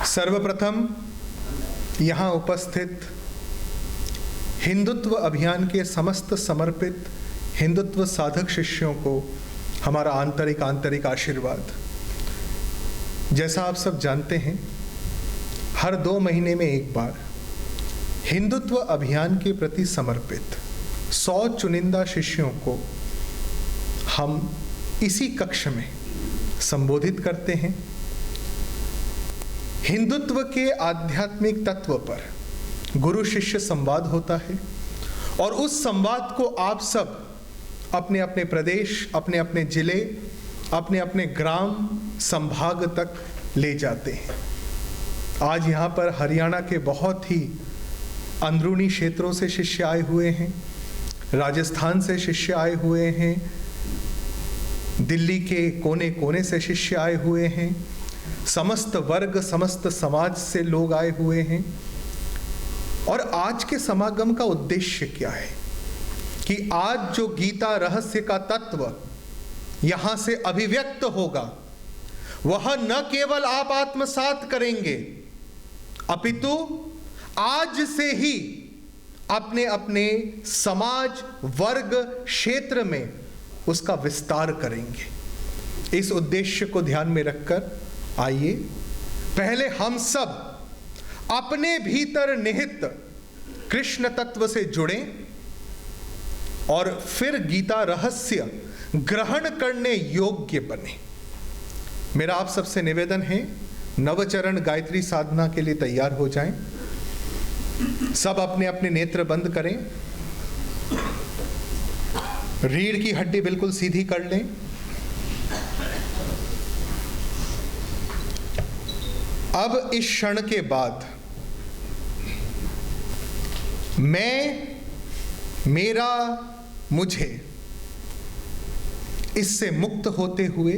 सर्वप्रथम यहाँ उपस्थित हिंदुत्व अभियान के समस्त समर्पित हिंदुत्व साधक शिष्यों को हमारा आंतरिक आशीर्वाद। जैसा आप सब जानते हैं, हर 2 महीने में एक बार हिंदुत्व अभियान के प्रति समर्पित 100 चुनिंदा शिष्यों को हम इसी कक्ष में संबोधित करते हैं। हिंदुत्व के आध्यात्मिक तत्व पर गुरु शिष्य संवाद होता है और उस संवाद को आप सब अपने अपने प्रदेश, अपने अपने जिले, अपने अपने ग्राम संभाग तक ले जाते हैं। आज यहाँ पर हरियाणा के बहुत ही अंदरूनी क्षेत्रों से शिष्य आए हुए हैं, राजस्थान से शिष्य आए हुए हैं, दिल्ली के कोने कोने से शिष्य आए हुए हैं, समस्त वर्ग समस्त समाज से लोग आए हुए हैं। और आज के समागम का उद्देश्य क्या है कि आज जो गीता रहस्य का तत्व यहां से अभिव्यक्त होगा, वह न केवल आप आत्मसात करेंगे, अपितु आज से ही अपने अपने समाज वर्ग क्षेत्र में उसका विस्तार करेंगे। इस उद्देश्य को ध्यान में रखकर आइए पहले हम सब अपने भीतर निहित कृष्ण तत्व से जुड़ें और फिर गीता रहस्य ग्रहण करने योग्य बने। मेरा आप सबसे निवेदन है, नवचरण गायत्री साधना के लिए तैयार हो जाएं। सब अपने अपने नेत्र बंद करें, रीढ़ की हड्डी बिल्कुल सीधी कर लें। अब इस क्षण के बाद मैं, मेरा, मुझे इससे मुक्त होते हुए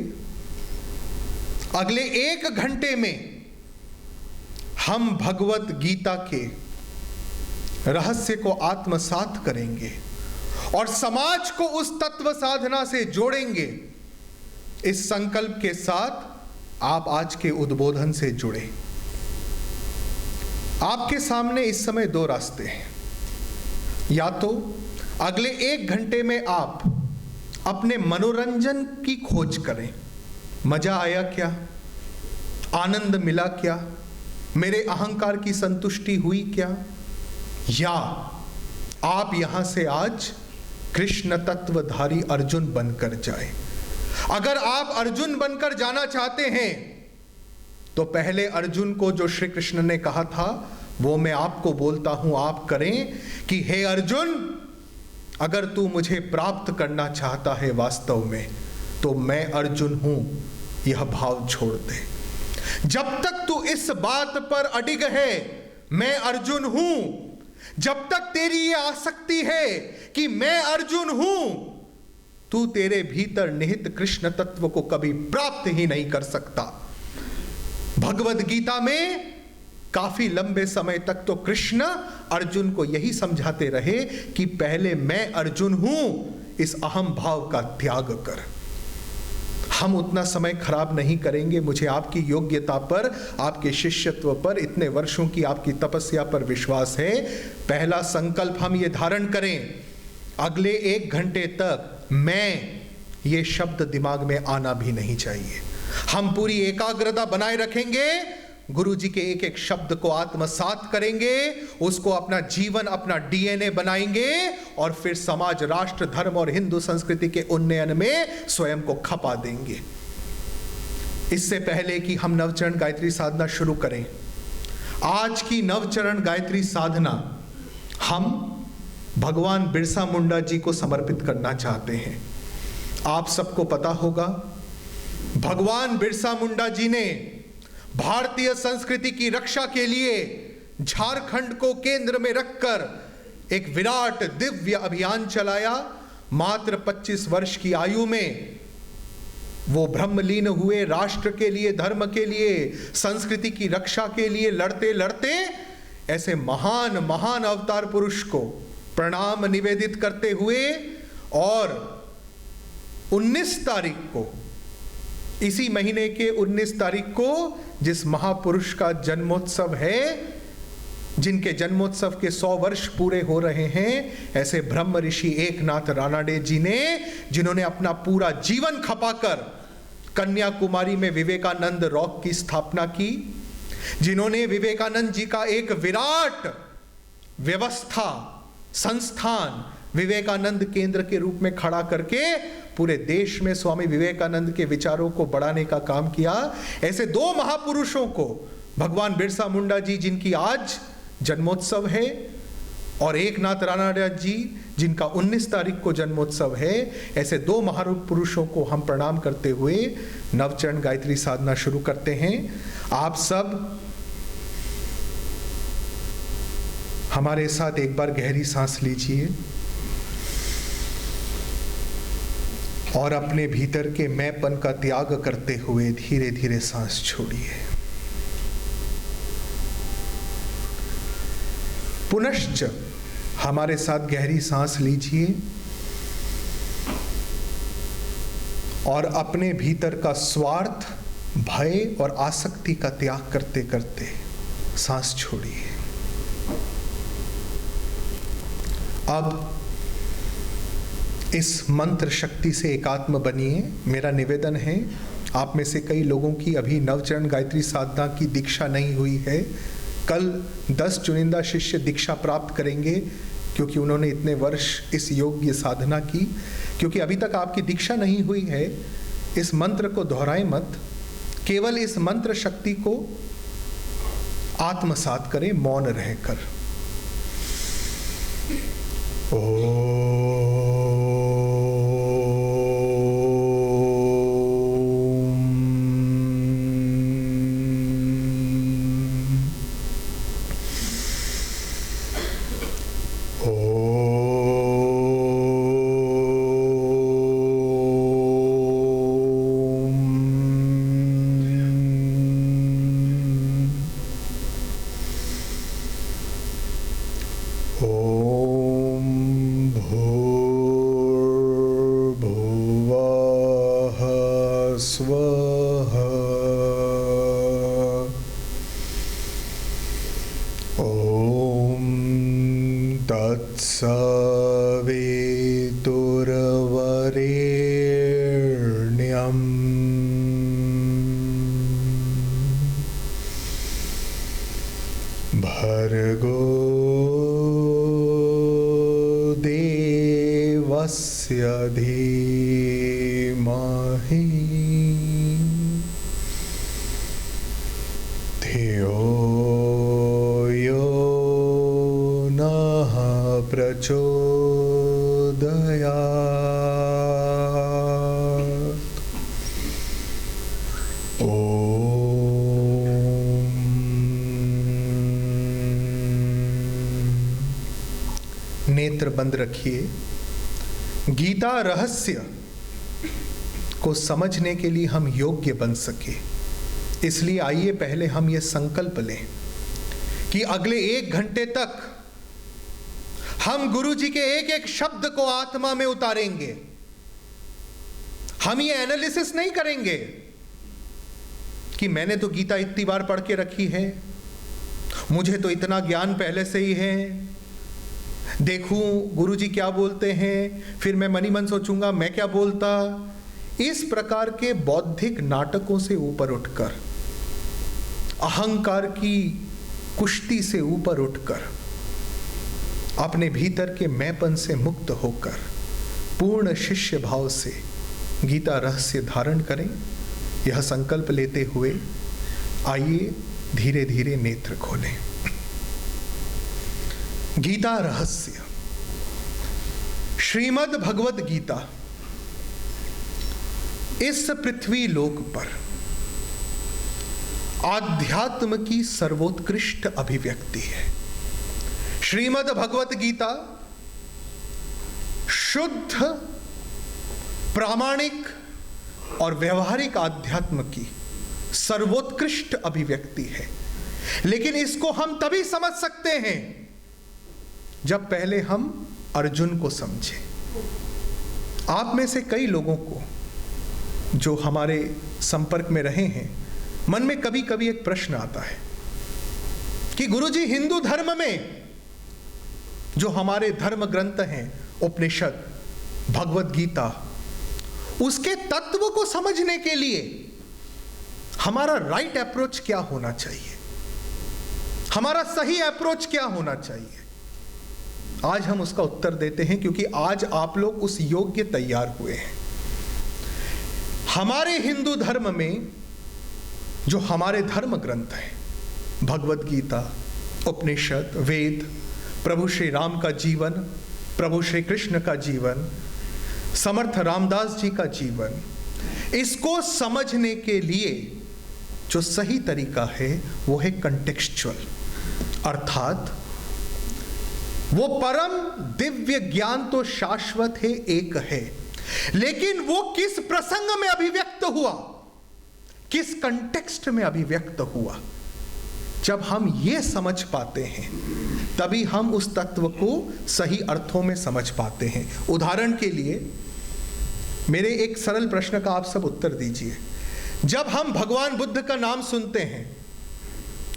अगले 1 घंटे में हम भगवत गीता के रहस्य को आत्मसात करेंगे और समाज को उस तत्व साधना से जोड़ेंगे। इस संकल्प के साथ आप आज के उद्बोधन से जुड़े। आपके सामने इस समय 2 रास्ते हैं। या तो अगले 1 घंटे में आप अपने मनोरंजन की खोज करें, मजा आया क्या, आनंद मिला क्या, मेरे अहंकार की संतुष्टि हुई क्या, या आप यहां से आज कृष्ण तत्वधारी अर्जुन बनकर जाए। अगर आप अर्जुन बनकर जाना चाहते हैं तो पहले अर्जुन को जो श्री कृष्ण ने कहा था वो मैं आपको बोलता हूं, आप करें कि हे अर्जुन, अगर तू मुझे प्राप्त करना चाहता है वास्तव में तो मैं अर्जुन हूं, यह भाव छोड़ दे। जब तक तू इस बात पर अडिग है मैं अर्जुन हूं, जब तक तेरी ये आसक्ति है कि मैं अर्जुन हूं, तू तेरे भीतर निहित कृष्ण तत्व को कभी प्राप्त ही नहीं कर सकता। भगवद गीता में काफी लंबे समय तक तो कृष्ण अर्जुन को यही समझाते रहे कि पहले मैं अर्जुन हूं, इस अहम भाव का त्याग कर। हम उतना समय खराब नहीं करेंगे। मुझे आपकी योग्यता पर, आपके शिष्यत्व पर, इतने वर्षों की आपकी तपस्या पर विश्वास है। पहला संकल्प हम ये धारण करें, अगले 1 घंटे तक मैं, ये शब्द दिमाग में आना भी नहीं चाहिए। हम पूरी एकाग्रता बनाए रखेंगे, गुरु जी के एक एक शब्द को आत्मसात करेंगे, उसको अपना जीवन, अपना डीएनए बनाएंगे और फिर समाज, राष्ट्र, धर्म और हिंदू संस्कृति के उन्नयन में स्वयं को खपा देंगे। इससे पहले कि हम नवचरण गायत्री साधना शुरू करें, आज की नवचरण गायत्री साधना हम भगवान बिरसा मुंडा जी को समर्पित करना चाहते हैं। आप सबको पता होगा, भगवान बिरसा मुंडा जी ने भारतीय संस्कृति की रक्षा के लिए झारखंड को केंद्र में रखकर एक विराट दिव्य अभियान चलाया। मात्र 25 वर्ष की आयु में वो ब्रह्मलीन हुए, राष्ट्र के लिए, धर्म के लिए, संस्कृति की रक्षा के लिए लड़ते लड़ते ऐसे महान महान अवतार पुरुष को प्रणाम निवेदित करते हुए और 19 तारीख को इसी महीने के 19 तारीख को जिस महापुरुष का जन्मोत्सव है, जिनके जन्मोत्सव के 100 वर्ष पूरे हो रहे हैं, ऐसे ब्रह्म ऋषि एकनाथ रानाडे जी ने, जिन्होंने अपना पूरा जीवन खपाकर कन्याकुमारी में विवेकानंद रॉक की स्थापना की, जिन्होंने विवेकानंद जी का एक विराट व्यवस्था संस्थान विवेकानंद केंद्र के रूप में खड़ा करके पूरे देश में स्वामी विवेकानंद के विचारों को बढ़ाने का काम किया, ऐसे 2 महापुरुषों को, भगवान बिरसा मुंडा जी जिनकी आज जन्मोत्सव है, और एकनाथ रानाडे जी जिनका 19 तारीख को जन्मोत्सव है, ऐसे 2 महापुरुषों को हम प्रणाम करते हुए नवचरण गायत्री साधना शुरू करते हैं। आप सब हमारे साथ एक बार गहरी सांस लीजिए और अपने भीतर के मैंपन का त्याग करते हुए धीरे धीरे सांस छोड़िए। पुनश्च हमारे साथ गहरी सांस लीजिए और अपने भीतर का स्वार्थ, भय और आसक्ति का त्याग करते करते सांस छोड़िए। अब इस मंत्र शक्ति से एकात्म बनिए। मेरा निवेदन है, आप में से कई लोगों की अभी नवचरण गायत्री साधना की दीक्षा नहीं हुई है। कल 10 चुनिंदा शिष्य दीक्षा प्राप्त करेंगे, क्योंकि उन्होंने इतने वर्ष इस योग्य साधना की। क्योंकि अभी तक आपकी दीक्षा नहीं हुई है, इस मंत्र को दोहराएं मत, केवल इस मंत्र शक्ति को आत्मसात करें मौन रहकर। नेत्र बंद रखिए। गीता रहस्य को समझने के लिए हम योग्य बन सके, इसलिए आइए पहले हम ये संकल्प लें कि अगले 1 घंटे तक हम गुरु जी के एक एक शब्द को आत्मा में उतारेंगे। हम ये एनालिसिस नहीं करेंगे कि मैंने तो गीता इतनी बार पढ़ के रखी है, मुझे तो इतना ज्ञान पहले से ही है, देखूं गुरुजी क्या बोलते हैं, फिर मैं मनी मन सोचूंगा मैं क्या बोलता। इस प्रकार के बौद्धिक नाटकों से ऊपर उठकर, अहंकार की कुश्ती से ऊपर उठकर, अपने भीतर के मैंपन से मुक्त होकर पूर्ण शिष्य भाव से गीता रहस्य धारण करें। यह संकल्प लेते हुए आइए धीरे धीरे नेत्र खोलें। गीता रहस्य। श्रीमद् भगवत गीता इस पृथ्वी लोक पर आध्यात्म की सर्वोत्कृष्ट अभिव्यक्ति है। श्रीमद् भगवत गीता शुद्ध, प्रामाणिक और व्यवहारिक आध्यात्म की सर्वोत्कृष्ट अभिव्यक्ति है। लेकिन इसको हम तभी समझ सकते हैं जब पहले हम अर्जुन को समझें। आप में से कई लोगों को जो हमारे संपर्क में रहे हैं, मन में कभी कभी एक प्रश्न आता है कि गुरुजी, हिंदू धर्म में जो हमारे धर्म ग्रंथ हैं, उपनिषद, भगवत गीता, उसके तत्व को समझने के लिए हमारा राइट अप्रोच क्या होना चाहिए, हमारा सही अप्रोच क्या होना चाहिए? आज हम उसका उत्तर देते हैं, क्योंकि आज आप लोग उस योग्य तैयार हुए हैं। हमारे हिंदू धर्म में जो हमारे धर्म ग्रंथ हैं, भगवत गीता, उपनिषद, वेद, प्रभु श्री राम का जीवन, प्रभु श्री कृष्ण का जीवन, समर्थ रामदास जी का जीवन, इसको समझने के लिए जो सही तरीका है वो है कंटेक्सचुअल, अर्थात वो परम दिव्य ज्ञान तो शाश्वत है, एक है, लेकिन वो किस प्रसंग में अभिव्यक्त हुआ, किस कंटेक्स्ट में अभिव्यक्त हुआ। जब हम ये समझ पाते हैं तभी हम उस तत्व को सही अर्थों में समझ पाते हैं। उदाहरण के लिए मेरे एक सरल प्रश्न का आप सब उत्तर दीजिए। जब हम भगवान बुद्ध का नाम सुनते हैं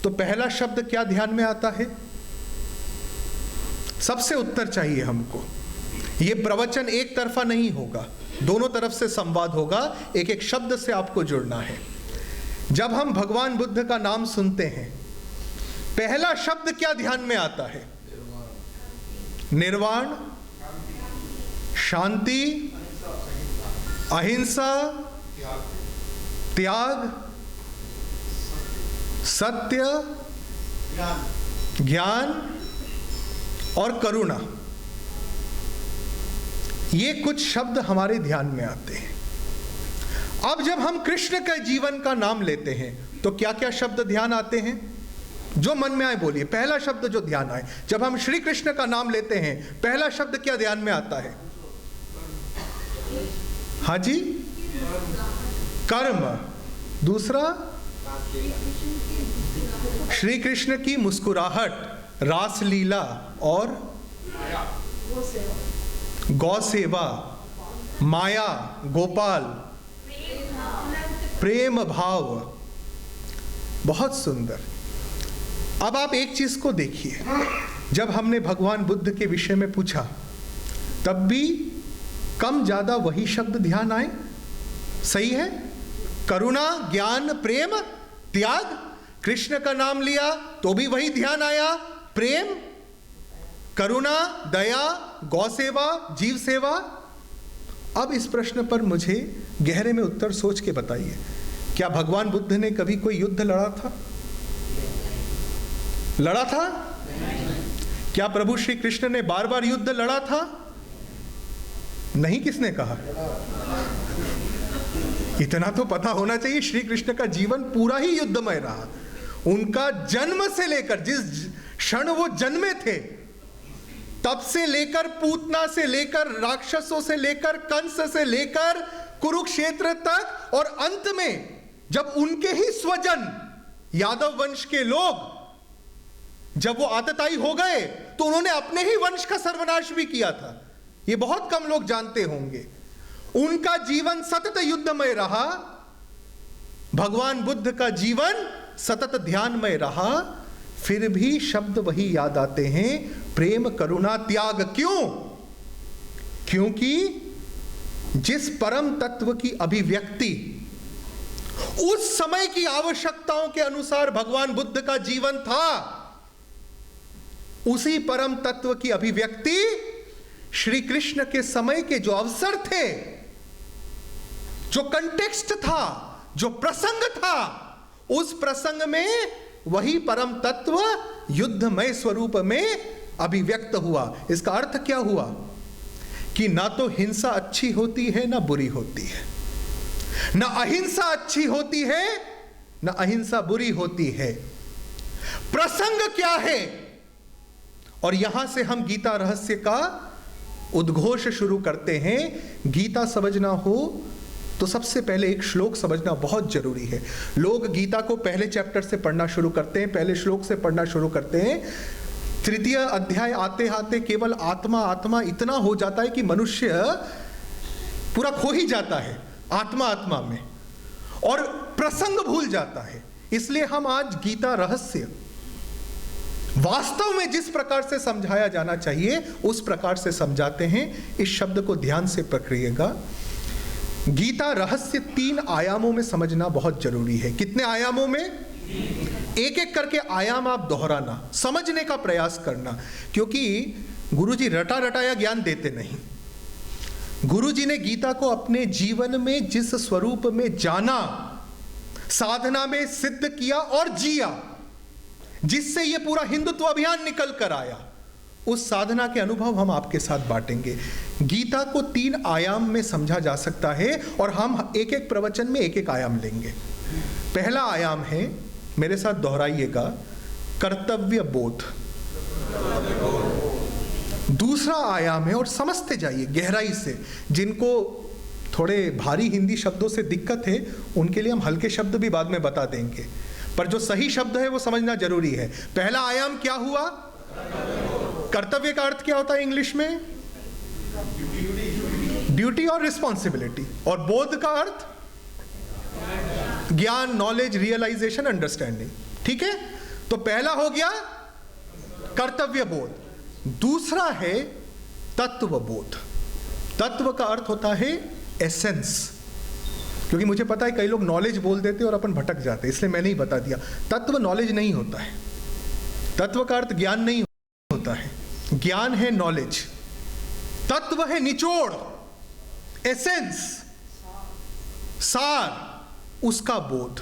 तो पहला शब्द क्या ध्यान में आता है? सबसे उत्तर चाहिए हमको। यह प्रवचन एक तरफा नहीं होगा, दोनों तरफ से संवाद होगा, एक एक शब्द से आपको जुड़ना है। जब हम भगवान बुद्ध का नाम सुनते हैं, पहला शब्द क्या ध्यान में आता है? निर्वाण, शांति, अहिंसा, त्याग, सत्य, ज्ञान और करुणा। ये कुछ शब्द हमारे ध्यान में आते हैं। अब जब हम कृष्ण के जीवन का नाम लेते हैं तो क्या क्या शब्द ध्यान आते हैं? जो मन में आए बोलिए, पहला शब्द जो ध्यान आए। जब हम श्री कृष्ण का नाम लेते हैं, पहला शब्द क्या ध्यान में आता है? हाँ जी, कर्म। दूसरा, श्री कृष्ण की मुस्कुराहट, रास लीला और गौ सेवा, माया, गोपाल, प्रेम भाव। बहुत सुंदर। अब आप एक चीज को देखिए, जब हमने भगवान बुद्ध के विषय में पूछा तब भी कम ज्यादा वही शब्द ध्यान आए। सही है? करुणा, ज्ञान, प्रेम, त्याग। कृष्ण का नाम लिया तो भी वही ध्यान आया, प्रेम, करुणा, दया, गौ सेवा, जीव सेवा। अब इस प्रश्न पर मुझे गहरे में उत्तर सोच के बताइए, क्या भगवान बुद्ध ने कभी कोई युद्ध लड़ा था? लड़ा था? क्या प्रभु श्री कृष्ण ने बार बार युद्ध लड़ा था? नहीं। किसने कहा? इतना तो पता होना चाहिए, श्री कृष्ण का जीवन पूरा ही युद्धमय रहा। उनका जन्म से लेकर, जिस क्षण वो जन्मे थे, तब से लेकर, पूतना से लेकर, राक्षसों से लेकर, कंस से लेकर, कुरुक्षेत्र तक, और अंत में जब उनके ही स्वजन यादव वंश के लोग जब वो आतताई हो गए तो उन्होंने अपने ही वंश का सर्वनाश भी किया था। ये बहुत कम लोग जानते होंगे। उनका जीवन सतत युद्धमय रहा, भगवान बुद्ध का जीवन सतत ध्यानमय रहा, फिर भी शब्द वही याद आते हैं, प्रेम, करुणा, त्याग। क्यों? क्योंकि जिस परम तत्व की अभिव्यक्ति उस समय की आवश्यकताओं के अनुसार भगवान बुद्ध का जीवन था, उसी परम तत्व की अभिव्यक्ति श्री कृष्ण के समय के जो अवसर थे, जो कंटेक्स्ट था, जो प्रसंग था, उस प्रसंग में वही परम तत्व युद्धमय स्वरूप में अभिव्यक्त हुआ। इसका अर्थ क्या हुआ? कि ना तो हिंसा अच्छी होती है ना बुरी होती है, ना अहिंसा अच्छी होती है ना अहिंसा बुरी होती है। प्रसंग क्या है? और यहां से हम गीता रहस्य का उद्घोष शुरू करते हैं। गीता समझना हो तो सबसे पहले एक श्लोक समझना बहुत जरूरी है। लोग गीता को पहले चैप्टर से पढ़ना शुरू करते हैं, पहले श्लोक से पढ़ना शुरू करते हैं। तृतीय अध्याय आते आते केवल आत्मा आत्मा इतना हो जाता है कि मनुष्य पूरा खो ही जाता है। आत्मा आत्मा में, और प्रसंग भूल जाता है। इसलिए हम आज गीता रहस्य वास्तव में जिस प्रकार से समझाया जाना चाहिए उस प्रकार से समझाते हैं। इस शब्द को ध्यान से पकड़िएगा। गीता रहस्य 3 आयामों में समझना बहुत जरूरी है। कितने आयामों में? एक एक करके आयाम आप दोहराना, समझने का प्रयास करना, क्योंकि गुरुजी रटा रटाया ज्ञान देते नहीं। गुरुजी ने गीता को अपने जीवन में जिस स्वरूप में जाना, साधना में सिद्ध किया और जिया, जिससे ये पूरा हिंदुत्व अभियान निकल कर आया, उस साधना के अनुभव हम आपके साथ बांटेंगे। गीता को 3 आयाम में समझा जा सकता है और हम एक एक प्रवचन में एक एक आयाम लेंगे। पहला आयाम है, मेरे साथ दोहराइएगा, कर्तव्य बोध। दूसरा आयाम है, और समझते जाइए गहराई से, जिनको थोड़े भारी हिंदी शब्दों से दिक्कत है उनके लिए हम हल्के शब्द भी बाद में बता देंगे, पर जो सही शब्द है वो समझना जरूरी है। पहला आयाम क्या हुआ? कर्तव्य का अर्थ क्या होता है इंग्लिश में? ड्यूटी और रिस्पॉन्सिबिलिटी। और बोध का अर्थ ज्ञान, नॉलेज, रियलाइजेशन, अंडरस्टैंडिंग। ठीक है, तो पहला हो गया कर्तव्य बोध। दूसरा है तत्व बोध। तत्व का अर्थ होता है एसेंस, क्योंकि मुझे पता है कई लोग नॉलेज बोल देते और अपन भटक जाते, इसलिए मैंने ही बता दिया। तत्व नॉलेज नहीं होता है। तत्व का अर्थ ज्ञान नहीं होता है। ज्ञान है नॉलेज, तत्व है निचोड़, एसेंस, सार, उसका बोध।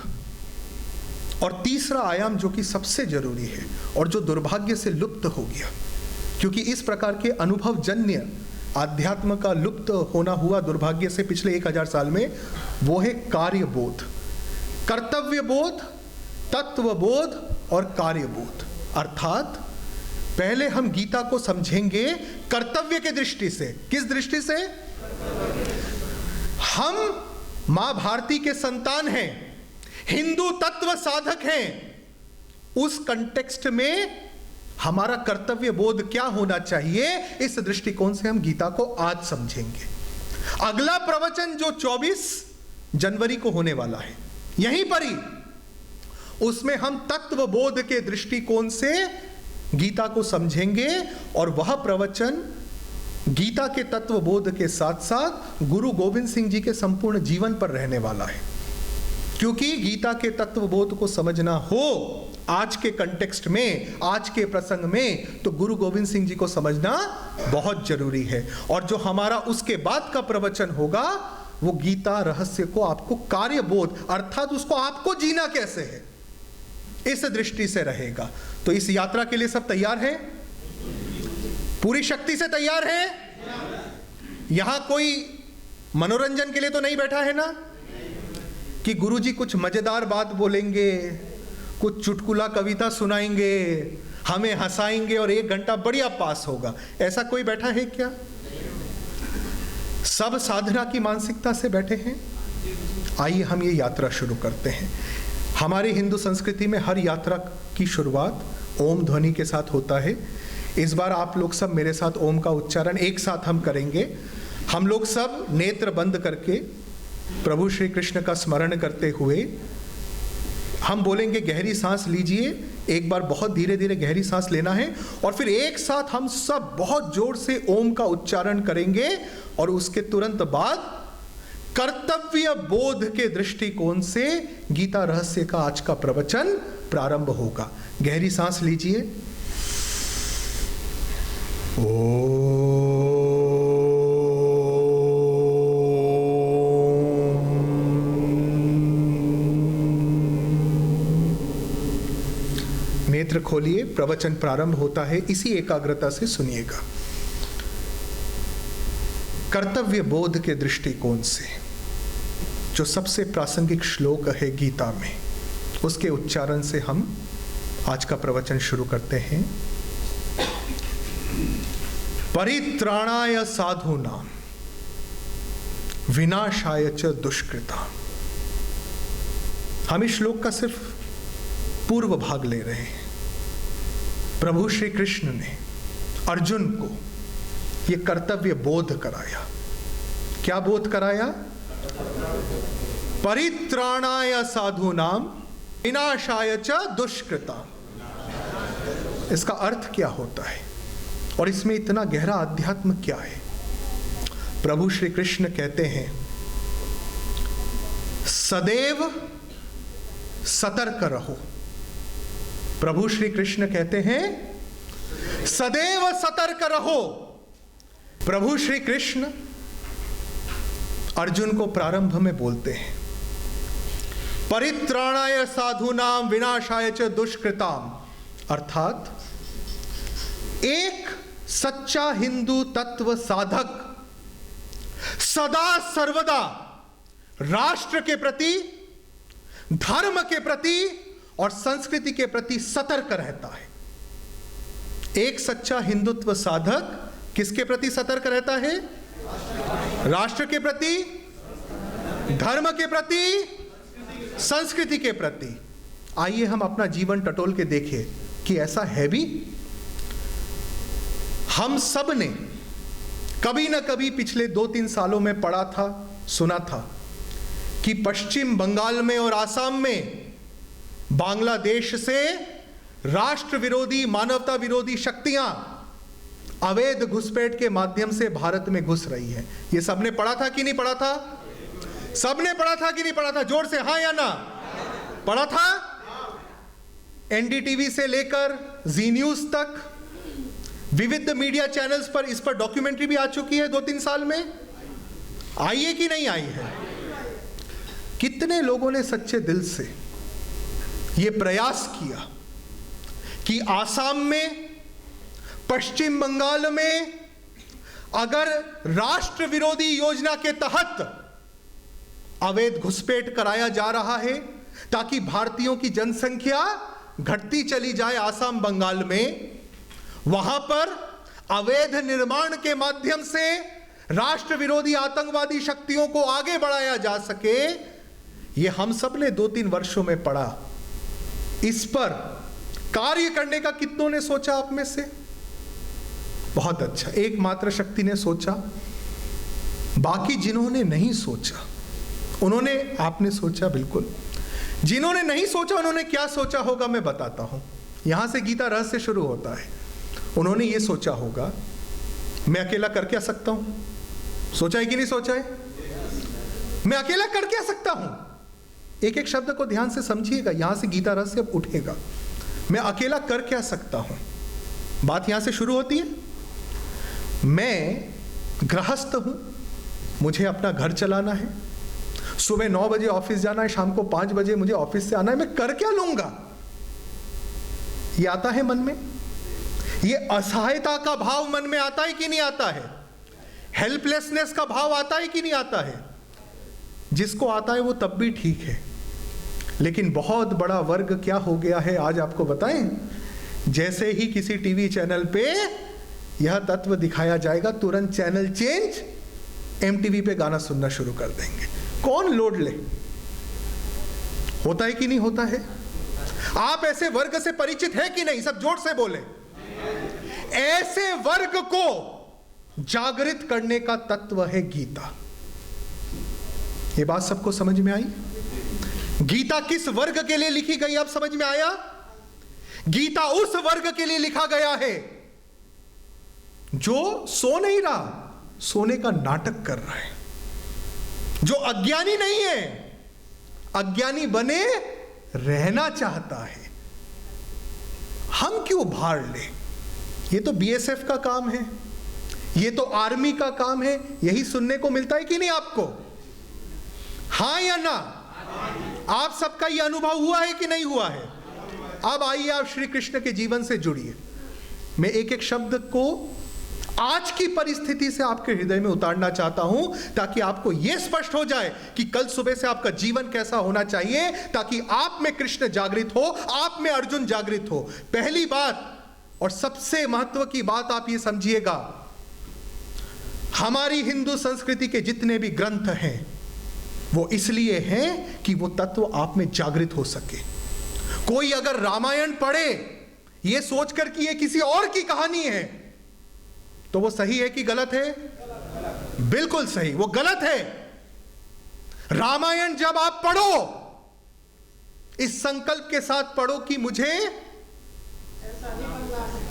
और तीसरा आयाम जो कि सबसे जरूरी है और जो दुर्भाग्य से लुप्त हो गया, क्योंकि इस प्रकार के अनुभव जन्य आध्यात्म का लुप्त होना हुआ दुर्भाग्य से पिछले 1000 साल में, वो है कार्य बोध। कर्तव्य बोध, तत्व बोध और कार्य बोध। अर्थात पहले हम गीता को समझेंगे कर्तव्य के दृष्टि से। किस दृष्टि से? हम मां भारती के संतान हैं, हिंदू तत्व साधक हैं। उस कंटेक्स्ट में हमारा कर्तव्य बोध क्या होना चाहिए, इस दृष्टिकोण से हम गीता को आज समझेंगे। अगला प्रवचन जो 24 जनवरी को होने वाला है, यहीं पर ही, उसमें हम तत्व बोध के दृष्टिकोण से गीता को समझेंगे। और वह प्रवचन गीता के तत्व बोध के साथ साथ गुरु गोविंद सिंह जी के संपूर्ण जीवन पर रहने वाला है, क्योंकि गीता के तत्व बोध को समझना हो आज के कंटेक्स्ट में, आज के प्रसंग में, तो गुरु गोविंद सिंह जी को समझना बहुत जरूरी है। और जो हमारा उसके बाद का प्रवचन होगा वो गीता रहस्य को आपको कार्य बोध, अर्थात उसको आपको जीना कैसे है, इस दृष्टि से रहेगा। तो इस यात्रा के लिए सब तैयार हैं? पूरी शक्ति से तैयार हैं? यहां कोई मनोरंजन के लिए तो नहीं बैठा है ना, कि गुरुजी कुछ मजेदार बात बोलेंगे, कुछ चुटकुला कविता सुनाएंगे, हमें हंसाएंगे और 1 घंटा बढ़िया पास होगा, ऐसा कोई बैठा है क्या? सब साधना की मानसिकता से बैठे हैं। आइए हम ये यात्रा शुरू करते हैं। हमारी हिंदू संस्कृति में हर यात्रा की शुरुआत ओम ध्वनि के साथ होता है। इस बार आप लोग सब मेरे साथ ओम का उच्चारण एक साथ हम करेंगे। हम लोग सब नेत्र बंद करके प्रभु श्री कृष्ण का स्मरण करते हुए हम बोलेंगे, गहरी सांस लीजिए। एक बार बहुत धीरे धीरे गहरी सांस लेना है और फिर एक साथ हम सब बहुत जोर से ओम का उच्चारण करेंगे। और उसके तुरंत बाद कर्तव्य बोध के दृष्टिकोण से गीता रहस्य का आज का प्रवचन प्रारंभ होगा। गहरी सांस लीजिए। नेत्र खोलिए, प्रवचन प्रारंभ होता है। इसी एकाग्रता से सुनिएगा। कर्तव्य बोध के दृष्टिकोण से जो सबसे प्रासंगिक श्लोक है गीता में, उसके उच्चारण से हम आज का प्रवचन शुरू करते हैं। परित्राणाय साधूनां विनाशाय च दुष्कृतां। हम इस श्लोक का सिर्फ पूर्व भाग ले रहे हैं। प्रभु श्री कृष्ण ने अर्जुन को यह कर्तव्य बोध कराया। क्या बोध कराया? परित्राणाय साधूनां विनाशाय च दुष्कृतां। इसका अर्थ क्या होता है और इसमें इतना गहरा अध्यात्म क्या है? प्रभु श्री कृष्ण कहते हैं, सदैव सतर्क रहो। प्रभु श्री कृष्ण कहते हैं सदैव सतर्क रहो। प्रभु श्री कृष्ण अर्जुन को प्रारंभ में बोलते हैं, परित्राणाय साधूनां विनाशाय च दुष्कृताम, अर्थात एक सच्चा हिंदू तत्व साधक सदा सर्वदा राष्ट्र के प्रति, धर्म के प्रति और संस्कृति के प्रति सतर्क रहता है। एक सच्चा हिंदुत्व साधक किसके प्रति सतर्क रहता है? राष्ट्र के प्रति, धर्म के प्रति, संस्कृति के प्रति। आइए हम अपना जीवन टटोल के देखें कि ऐसा है भी। हम सब ने कभी ना कभी पिछले 2-3 सालों में पढ़ा था, सुना था कि पश्चिम बंगाल में और आसाम में बांग्लादेश से राष्ट्र विरोधी, मानवता विरोधी शक्तियां अवैध घुसपैठ के माध्यम से भारत में घुस रही है। ये सबने पढ़ा था कि नहीं पढ़ा था? सबने पढ़ा था कि नहीं पढ़ा था? जोर से हाँ या ना? पढ़ा था। एनडीटीवी से लेकर जी न्यूज तक विविध मीडिया चैनल्स पर इस पर डॉक्यूमेंट्री भी आ चुकी है 2-3 साल में। आई है कि नहीं आई है? कितने लोगों ने सच्चे दिल से यह प्रयास किया कि आसाम में, पश्चिम बंगाल में अगर राष्ट्र विरोधी योजना के तहत अवैध घुसपैठ कराया जा रहा है ताकि भारतीयों की जनसंख्या घटती चली जाए आसाम, बंगाल में, वहां पर अवैध निर्माण के माध्यम से राष्ट्र विरोधी आतंकवादी शक्तियों को आगे बढ़ाया जा सके, यह हम सब ने 2-3 वर्षों में पढ़ा। इस पर कार्य करने का कितनों ने सोचा आप में से? बहुत अच्छा, एकमात्र शक्ति ने सोचा। बाकी जिन्होंने नहीं सोचा उन्होंने, आपने सोचा बिल्कुल। जिन्होंने नहीं सोचा उन्होंने क्या सोचा होगा मैं बताता हूं। यहां से गीता रहस्य शुरू होता है। उन्होंने ये सोचा होगा, मैं अकेला करके आ सकता हूं। सोचा है कि नहीं सोचा है? मैं अकेला करके आ सकता हूं। एक एक शब्द को ध्यान से समझिएगा, यहां से गीता रहस्य अब उठेगा। मैं अकेला करके आ सकता हूं। बात यहां से शुरू होती है। मैं गृहस्थ हूं, मुझे अपना घर चलाना है, सुबह 9 बजे ऑफिस जाना है, शाम को 5 बजे मुझे ऑफिस से आना है। मैं कर क्या लूंगा? ये आता है मन में? ये असहायता का भाव मन में आता है कि नहीं आता है? हेल्पलेसनेस का भाव आता है कि नहीं आता है? जिसको आता है वो तब भी ठीक है, लेकिन बहुत बड़ा वर्ग क्या हो गया है आज आपको बताएं? जैसे ही किसी टीवी चैनल पे यह तत्व दिखाया जाएगा, तुरंत चैनल चेंज, एमटीवी पे गाना सुनना शुरू कर देंगे। कौन लोड ले? होता है कि नहीं होता है? आप ऐसे वर्ग से परिचित है कि नहीं? सब जोर से बोले। ऐसे वर्ग को जागृत करने का तत्व है गीता। ये बात सबको समझ में आई? गीता किस वर्ग के लिए लिखी गई अब समझ में आया? गीता उस वर्ग के लिए लिखा गया है जो सो नहीं रहा, सोने का नाटक कर रहा है, जो अज्ञानी नहीं है, अज्ञानी बने रहना चाहता है। हम क्यों भार ले? ये तो बीएसएफ का काम है, ये तो आर्मी का काम है। यही सुनने को मिलता है कि नहीं आपको? हां या ना? आप सबका ये अनुभव हुआ है कि नहीं हुआ है? अब आइए आप श्री कृष्ण के जीवन से जुड़िए। मैं एक एक शब्द को आज की परिस्थिति से आपके हृदय में उतारना चाहता हूं ताकि आपको यह स्पष्ट हो जाए कि कल सुबह से आपका जीवन कैसा होना चाहिए, ताकि आप में कृष्ण जागृत हो, आप में अर्जुन जागृत हो। पहली बात और सबसे महत्व की बात आप ये समझिएगा, हमारी हिंदू संस्कृति के जितने भी ग्रंथ हैं वो इसलिए हैं कि वो तत्व आप में जागृत हो सके। कोई अगर रामायण पढ़े ये सोचकर कि ये किसी और की कहानी है तो वो सही है कि गलत है? बिल्कुल सही, वो गलत है। रामायण जब आप पढ़ो, इस संकल्प के साथ पढ़ो कि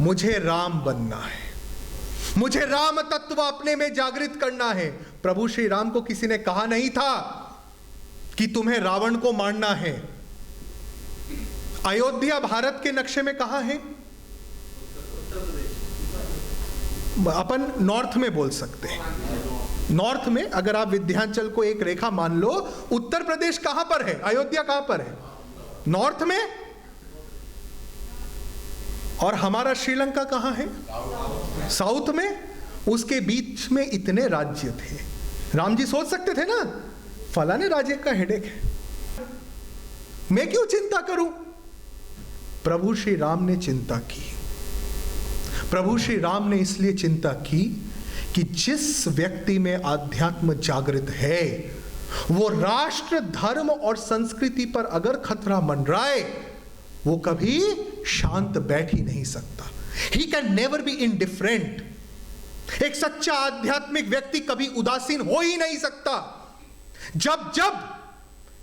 मुझे राम बनना है, मुझे राम तत्व अपने में जागृत करना है। प्रभु श्री राम को किसी ने कहा नहीं था कि तुम्हें रावण को मारना है। अयोध्या भारत के नक्शे में कहां है? अपन नॉर्थ में बोल सकते हैं। नॉर्थ में अगर आप विंध्याचल को एक रेखा मान लो, उत्तर प्रदेश कहां पर है? अयोध्या कहां पर है? नॉर्थ में। और हमारा श्रीलंका कहां है? साउथ में। उसके बीच में इतने राज्य थे। राम जी सोच सकते थे ना, फलाने राज्य का हेडेक है, मैं क्यों चिंता करूं? प्रभु श्री राम ने चिंता की। प्रभु श्री राम ने इसलिए चिंता की कि जिस व्यक्ति में आध्यात्म जागृत है, वो राष्ट्र, धर्म और संस्कृति पर अगर खतरा मंडराए, वो कभी शांत बैठ ही नहीं सकता। He can never be indifferent। एक सच्चा आध्यात्मिक व्यक्ति कभी उदासीन हो ही नहीं सकता। जब जब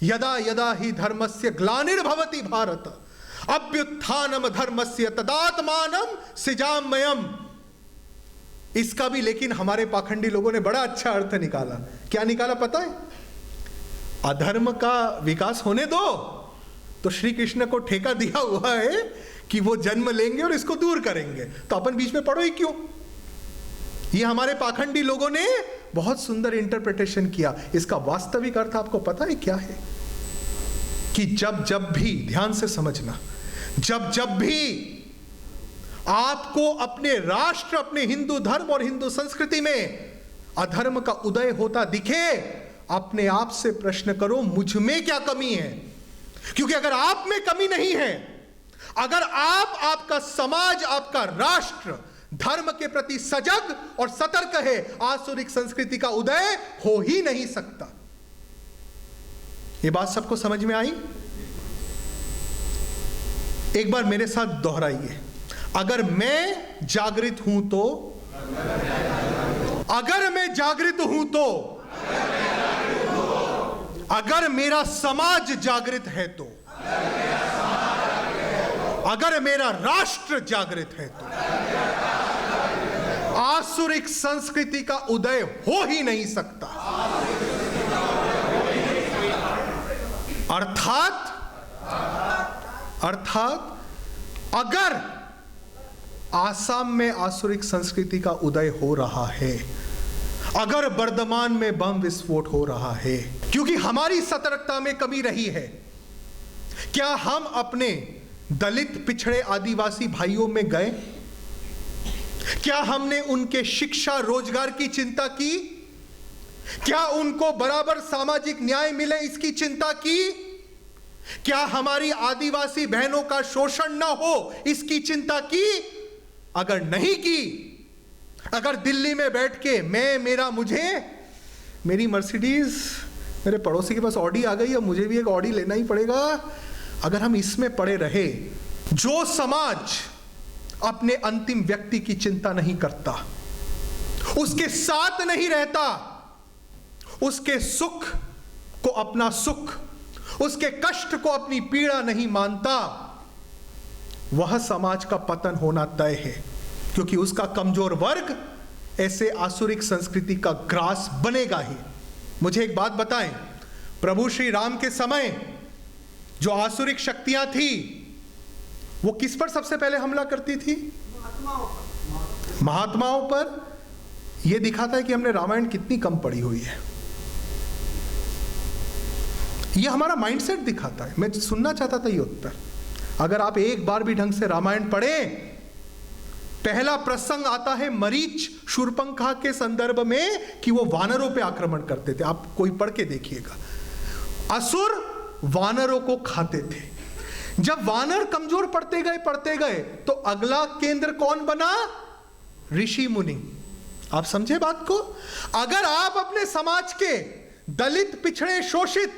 यदा यदा ही धर्मस्य ग्लानिर्भवति भारत अभ्युत्थानम धर्मस्य तदात्मानम सृजाम्यहम्। इसका भी लेकिन हमारे पाखंडी लोगों ने बड़ा अच्छा अर्थ निकाला। क्या निकाला पता है? अधर्म का विकास होने दो, तो श्री कृष्ण को ठेका दिया हुआ है कि वो जन्म लेंगे और इसको दूर करेंगे, तो अपन बीच में पड़ो ही क्यों? ये हमारे पाखंडी लोगों ने बहुत सुंदर इंटरप्रिटेशन किया। इसका वास्तविक अर्थ आपको पता है क्या है? कि जब जब भी, ध्यान से समझना, जब जब भी आपको अपने राष्ट्र, अपने हिंदू धर्म और हिंदू संस्कृति में अधर्म का उदय होता दिखे, अपने आप से प्रश्न करो, मुझ में क्या कमी है? क्योंकि अगर आप में कमी नहीं है, अगर आप, आपका समाज, आपका राष्ट्र धर्म के प्रति सजग और सतर्क है, आसुरिक संस्कृति का उदय हो ही नहीं सकता। ये बात सबको समझ में आई? एक बार मेरे साथ दोहराइए। अगर मैं जागृत हूं तो, अगर मैं जागृत हूं तो, अगर मेरा समाज जागृत है तो, अगर मेरा राष्ट्र जागृत है तो, आसुरिक संस्कृति का उदय हो ही नहीं सकता। अर्थात अगर आसाम में आसुरिक संस्कृति का उदय हो रहा है, अगर बर्धमान में बम विस्फोट हो रहा है, क्योंकि हमारी सतर्कता में कमी रही है, क्या हम अपने दलित, पिछड़े, आदिवासी भाइयों में गए? क्या हमने उनके शिक्षा, रोजगार की चिंता की? क्या उनको बराबर सामाजिक न्याय मिले, इसकी चिंता की? क्या हमारी आदिवासी बहनों का शोषण ना हो, इसकी चिंता की? अगर नहीं की, अगर दिल्ली में बैठ के मैं, मेरा, मुझे, मेरी मर्सिडीज, मेरे पड़ोसी के पास ऑडी आ गई है, मुझे भी एक ऑडी लेना ही पड़ेगा, अगर हम इसमें पड़े रहे, जो समाज अपने अंतिम व्यक्ति की चिंता नहीं करता, उसके साथ नहीं रहता, उसके सुख को अपना सुख, उसके कष्ट को अपनी पीड़ा नहीं मानता, वह समाज का पतन होना तय है। क्योंकि उसका कमजोर वर्ग ऐसे आसुरिक संस्कृति का ग्रास बनेगा ही। मुझे एक बात बताएं, प्रभु श्री राम के समय जो आसुरिक शक्तियां थी, वो किस पर सबसे पहले हमला करती थी? महात्माओं पर। यह दिखाता है कि हमने रामायण कितनी कम पढ़ी हुई है। यह हमारा माइंडसेट दिखाता है। मैं सुनना चाहता था ये उत्तर। अगर आप एक बार भी ढंग से रामायण पढ़ें, पहला प्रसंग आता है मरीच शूरपंखा के संदर्भ में कि वो वानरों पे आक्रमण करते थे। आप कोई पढ़ के देखिएगा। असुर वानरों को खाते थे। जब वानर कमजोर पड़ते गए तो अगला केंद्र कौन बना? ऋषि मुनि। आप समझे बात को? अगर आप अपने समाज के दलित, पिछड़े, शोषित,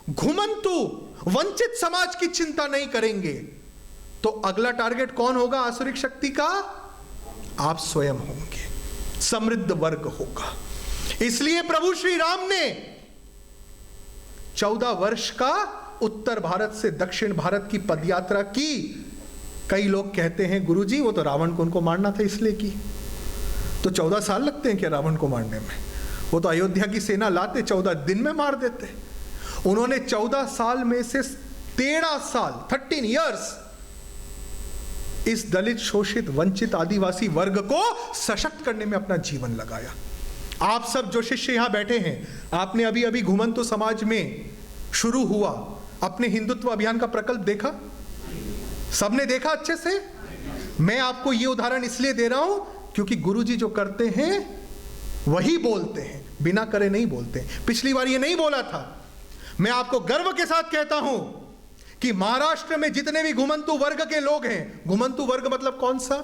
घुमंतु, वंचित समाज की चिंता नहीं करेंगे तो अगला टारगेट कौन होगा आसुरिक शक्ति का? आप स्वयं होंगे, समृद्ध वर्ग होगा। इसलिए प्रभु श्री राम ने 14 वर्ष का उत्तर भारत से दक्षिण भारत की पदयात्रा की। कई लोग कहते हैं गुरुजी वो तो रावण को उनको मारना था इसलिए की। तो 14 साल लगते हैं क्या रावण को मारने में? वो तो अयोध्या की सेना लाते 14 दिन में मार देते। उन्होंने 14 साल में से 13 साल 13 इयर्स इस दलित, शोषित, वंचित आदिवासी वर्ग को सशक्त करने में अपना जीवन लगाया। आप सब जो शिष्य यहां बैठे हैं, आपने अभी अभी घुमंतु समाज में शुरू हुआ अपने हिंदुत्व अभियान का प्रकल्प देखा? सबने देखा अच्छे से? मैं आपको यह उदाहरण इसलिए दे रहा हूं क्योंकि गुरुजी जो करते हैं वही बोलते हैं, बिना करे नहीं बोलते। पिछली बार ये नहीं बोला था। मैं आपको गर्व के साथ कहता हूं कि महाराष्ट्र में जितने भी घुमंतु वर्ग के लोग हैं, घुमंतु वर्ग मतलब कौन सा?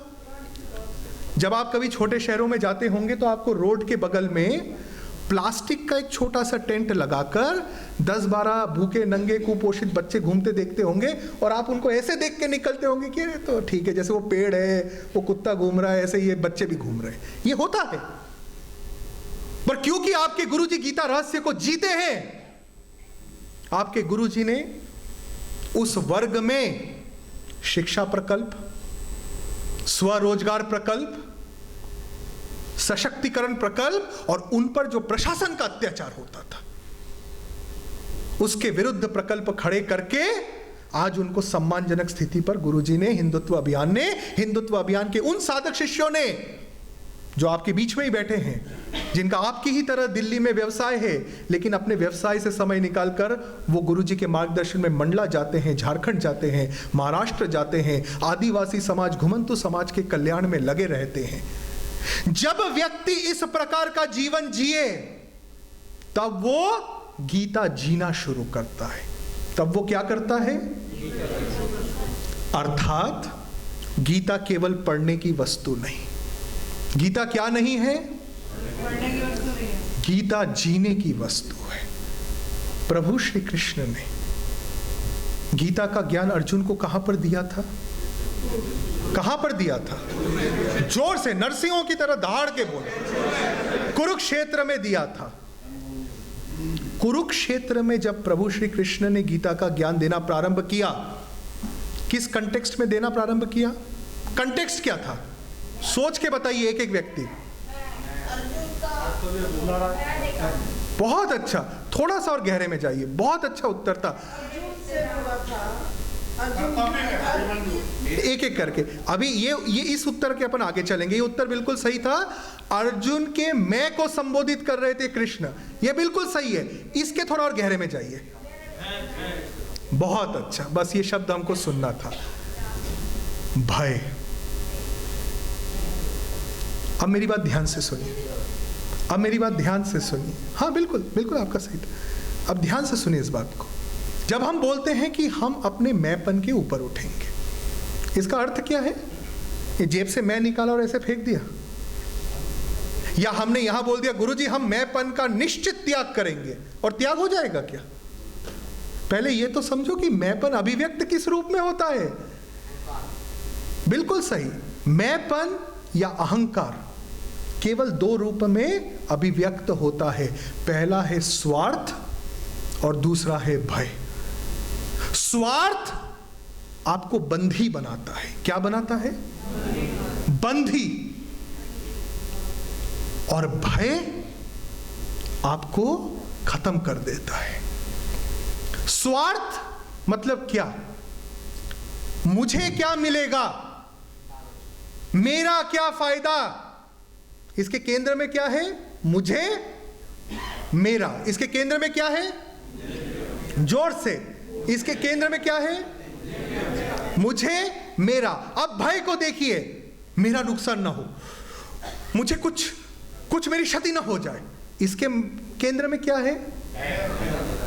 जब आप कभी छोटे शहरों में जाते होंगे तो आपको रोड के बगल में प्लास्टिक का एक छोटा सा टेंट लगाकर 10-12 भूखे नंगे कुपोषित बच्चे घूमते देखते होंगे और आप उनको ऐसे देख के निकलते होंगे कि तो ठीक है, जैसे वो पेड़ है, वो कुत्ता घूम रहा है, ऐसे ये बच्चे भी घूम रहे हैं। ये होता है, पर क्योंकि आपके गुरुजी गीता रहस्य को जीते हैं, आपके गुरुजी ने उस वर्ग में शिक्षा प्रकल्प, स्वरोजगार प्रकल्प, सशक्तिकरण प्रकल्प और उन पर जो प्रशासन का अत्याचार होता था उसके विरुद्ध प्रकल्प खड़े करके आज उनको सम्मानजनक स्थिति पर गुरुजी ने, हिंदुत्व अभियान ने, हिंदुत्व अभियान के उन साधक शिष्यों ने जो आपके बीच में ही बैठे हैं, जिनका आपकी ही तरह दिल्ली में व्यवसाय है, लेकिन अपने व्यवसाय से समय निकालकर वो गुरुजी के मार्गदर्शन में मंडला जाते हैं, झारखंड जाते हैं, महाराष्ट्र जाते हैं, आदिवासी समाज, घुमंतु समाज के कल्याण में लगे रहते हैं। जब व्यक्ति इस प्रकार का जीवन जिए तब वो गीता जीना शुरू करता है। तब वो क्या करता है? अर्थात गीता केवल पढ़ने की वस्तु नहीं। गीता क्या नहीं है? गीता जीने की वस्तु है। प्रभु श्री कृष्ण ने गीता का ज्ञान अर्जुन को कहां पर दिया था? कहां पर दिया था? जोर से नरसिंहों की तरह दहाड़ के बोले, कुरुक्षेत्र में दिया था। कुरुक्षेत्र में जब प्रभु श्री कृष्ण ने गीता का ज्ञान देना प्रारंभ किया, किस कंटेक्स्ट में देना प्रारंभ किया? कंटेक्स्ट क्या था? सोच के बताइए एक एक व्यक्ति। बहुत अच्छा, थोड़ा सा और गहरे में जाइए। बहुत अच्छा उत्तर था। एक एक करके अभी ये इस उत्तर के अपन आगे चलेंगे। ये उत्तर बिल्कुल सही था। अर्जुन के मैं को संबोधित कर रहे थे कृष्ण, ये बिल्कुल सही है। इसके थोड़ा और गहरे में जाइए। बहुत अच्छा, बस ये शब्द हमको सुनना था, भय। अब मेरी बात ध्यान से सुनिए, अब मेरी बात ध्यान से सुनिए। हाँ बिल्कुल बिल्कुल आपका सही था। अब ध्यान से सुनिए इस बात को। जब हम बोलते हैं कि हम अपने मैंपन के ऊपर उठेंगे, इसका अर्थ क्या है? ये जेब से मैं निकाला और ऐसे फेंक दिया, या हमने यहां बोल दिया गुरुजी हम मैंपन का निश्चित त्याग करेंगे और त्याग हो जाएगा क्या? पहले ये तो समझो कि मैंपन अभिव्यक्त किस रूप में होता है। बिल्कुल सही, मैंपन या अहंकार केवल 2 रूप में अभिव्यक्त होता है। पहला है स्वार्थ और दूसरा है भय। स्वार्थ आपको बंधी बनाता है। क्या बनाता है? बंधी। और भय आपको खत्म कर देता है। स्वार्थ मतलब क्या? मुझे क्या मिलेगा, मेरा क्या फायदा। इसके केंद्र में क्या है? मुझे, मेरा। इसके केंद्र में क्या है? जोर से, इसके केंद्र में क्या है? मुझे, मेरा। अब भय को देखिए, मेरा नुकसान ना हो, मुझे कुछ मेरी क्षति ना हो जाए। इसके केंद्र में क्या है?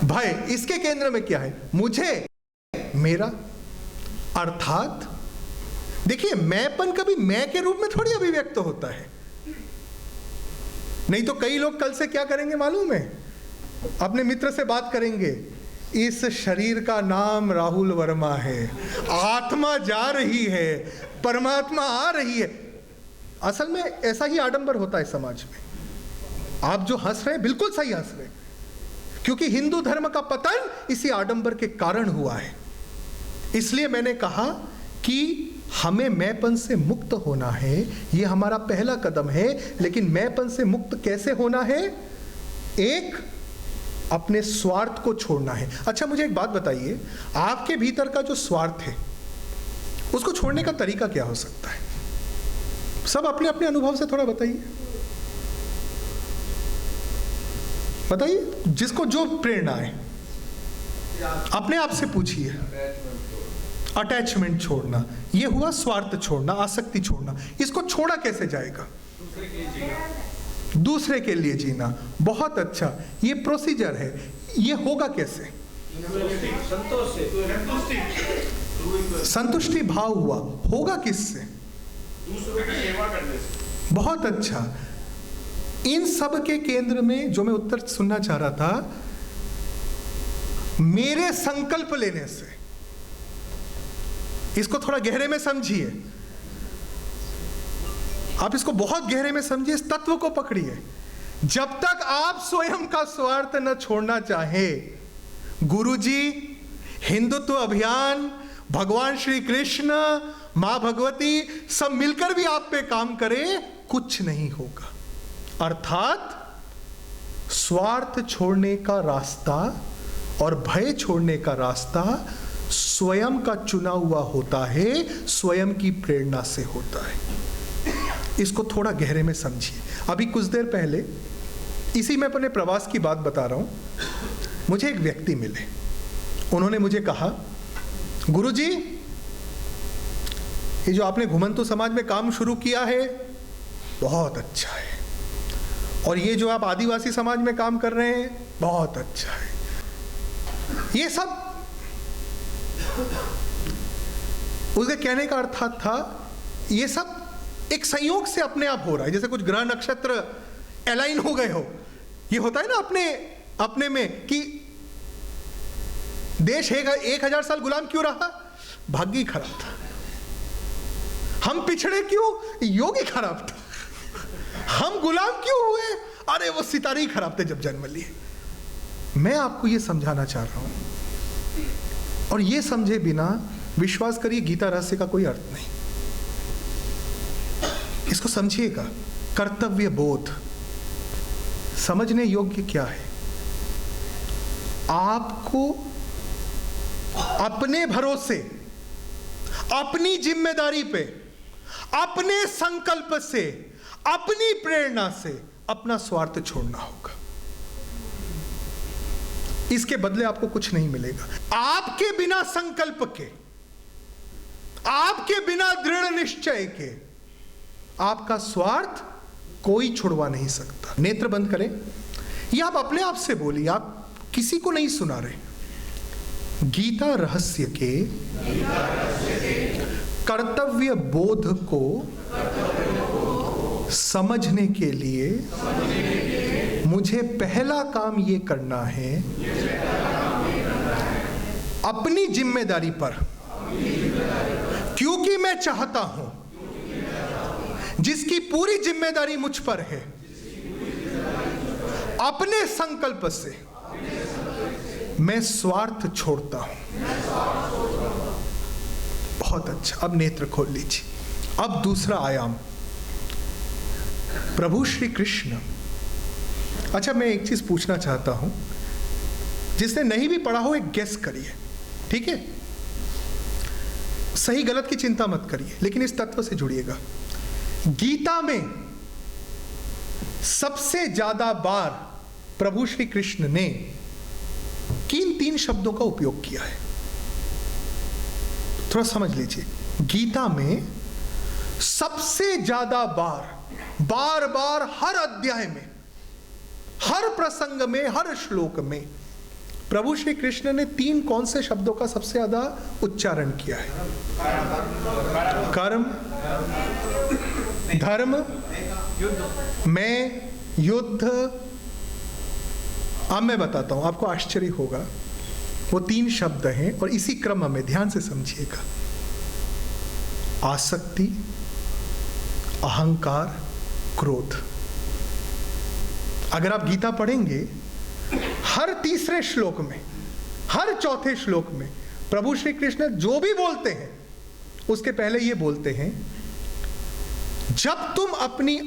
भय। इसके केंद्र में क्या है? मुझे, मेरा। अर्थात देखिए, मैंपन कभी मैं के रूप में थोड़ी अभिव्यक्त होता है। नहीं तो कई लोग कल से क्या करेंगे मालूम है? अपने मित्र से बात करेंगे, इस शरीर का नाम राहुल वर्मा है, आत्मा जा रही है, परमात्मा आ रही है। असल में ऐसा ही आडंबर होता है समाज में। आप जो हंस रहे हैं बिल्कुल सही हंस रहे हैं, क्योंकि हिंदू धर्म का पतन इसी आडंबर के कारण हुआ है। इसलिए मैंने कहा कि हमें मैंपन से मुक्त होना है, यह हमारा पहला कदम है। लेकिन मैंपन से मुक्त कैसे होना है? एक, अपने स्वार्थ को छोड़ना है। अच्छा, मुझे एक बात बताइए, आपके भीतर का जो स्वार्थ है उसको छोड़ने का तरीका क्या हो सकता है? सब अपने अपने अनुभव से थोड़ा बताइए, बताइए, जिसको जो प्रेरणा है अपने आप से पूछिए। अटैचमेंट छोड़ना, ये हुआ स्वार्थ छोड़ना, आसक्ति छोड़ना। इसको छोड़ा कैसे जाएगा? दूसरे के लिए जीना। बहुत अच्छा, ये प्रोसीजर है। ये होगा कैसे? संतुष्टि भाव हुआ, होगा किससे? दूसरों की सेवा करने से। बहुत अच्छा। इन सब के केंद्र में जो मैं उत्तर सुनना चाह रहा था, मेरे संकल्प लेने से। इसको थोड़ा गहरे में समझिए, आप इसको बहुत गहरे में समझिए, इस तत्व को पकड़िए। जब तक आप स्वयं का स्वार्थ न छोड़ना चाहे, गुरुजी, हिंदुत्व अभियान, भगवान श्री कृष्ण, मां भगवती सब मिलकर भी आप पे काम करें, कुछ नहीं होगा। अर्थात स्वार्थ छोड़ने का रास्ता और भय छोड़ने का रास्ता स्वयं का चुना हुआ होता है, स्वयं की प्रेरणा से होता है। इसको थोड़ा गहरे में समझिए। अभी कुछ देर पहले, इसी में अपने प्रवास की बात बता रहा हूं, मुझे एक व्यक्ति मिले। उन्होंने मुझे कहा, गुरुजी, ये जो आपने घुमंतु समाज में काम शुरू किया है बहुत अच्छा है, और ये जो आप आदिवासी समाज में काम कर रहे हैं बहुत अच्छा है। ये सब उसके कहने का अर्थात था, ये सब एक संयोग से अपने आप हो रहा है, जैसे कुछ ग्रह नक्षत्र अलाइन हो गए हो। ये होता है ना अपने में कि देश 1000 साल गुलाम क्यों रहा? भाग्य ही खराब था। हम पिछड़े क्यों? योगी खराब था। हम गुलाम क्यों हुए? अरे वो सितारे ही खराब थे जब जन्म लिए। मैं आपको ये समझाना चाह रहा हूं, और ये समझे बिना विश्वास करिए गीता रहस्य का कोई अर्थ नहीं। इसको समझिएगा। कर्तव्य बोध समझने योग्य क्या है? आपको अपने भरोसे, अपनी जिम्मेदारी पे, अपने संकल्प से, अपनी प्रेरणा से अपना स्वार्थ छोड़ना होगा। इसके बदले आपको कुछ नहीं मिलेगा। आपके बिना संकल्प के, आपके बिना दृढ़ निश्चय के, आपका स्वार्थ कोई छुड़वा नहीं सकता। नेत्र बंद करें। ये आप अपने आप से बोलिए, आप किसी को नहीं सुना रहे। गीता रहस्य के कर्तव्य बोध को समझने के लिए मुझे पहला काम ये करना है, अपनी जिम्मेदारी पर, क्योंकि मैं चाहता हूं, जिसकी पूरी जिम्मेदारी मुझ पर है, अपने संकल्प से मैं स्वार्थ छोड़ता हूं। बहुत अच्छा। अब नेत्र खोल लीजिए। अब दूसरा आयाम, प्रभु श्री कृष्ण। अच्छा, मैं एक चीज पूछना चाहता हूं, जिसने नहीं भी पढ़ा हो एक गेस करिए, ठीक है? सही गलत की चिंता मत करिए, लेकिन इस तत्व से जुड़िएगा। गीता में सबसे ज्यादा बार प्रभु श्री कृष्ण ने किन 3 शब्दों का उपयोग किया है? थोड़ा समझ लीजिए। गीता में सबसे ज्यादा बार बार हर अध्याय में, हर प्रसंग में, हर श्लोक में प्रभु श्री कृष्ण ने 3 कौन से शब्दों का सबसे ज्यादा उच्चारण किया है? कर्म, धर्म, मैं, युद्ध। अब मैं बताता हूं, आपको आश्चर्य होगा। वो 3 शब्द हैं और इसी क्रम में ध्यान से समझिएगा। आसक्ति, अहंकार, क्रोध। अगर आप गीता पढ़ेंगे हर तीसरे श्लोक में, हर चौथे श्लोक में प्रभु श्री कृष्ण जो भी बोलते हैं उसके पहले ये बोलते हैं, जब तुम अपनी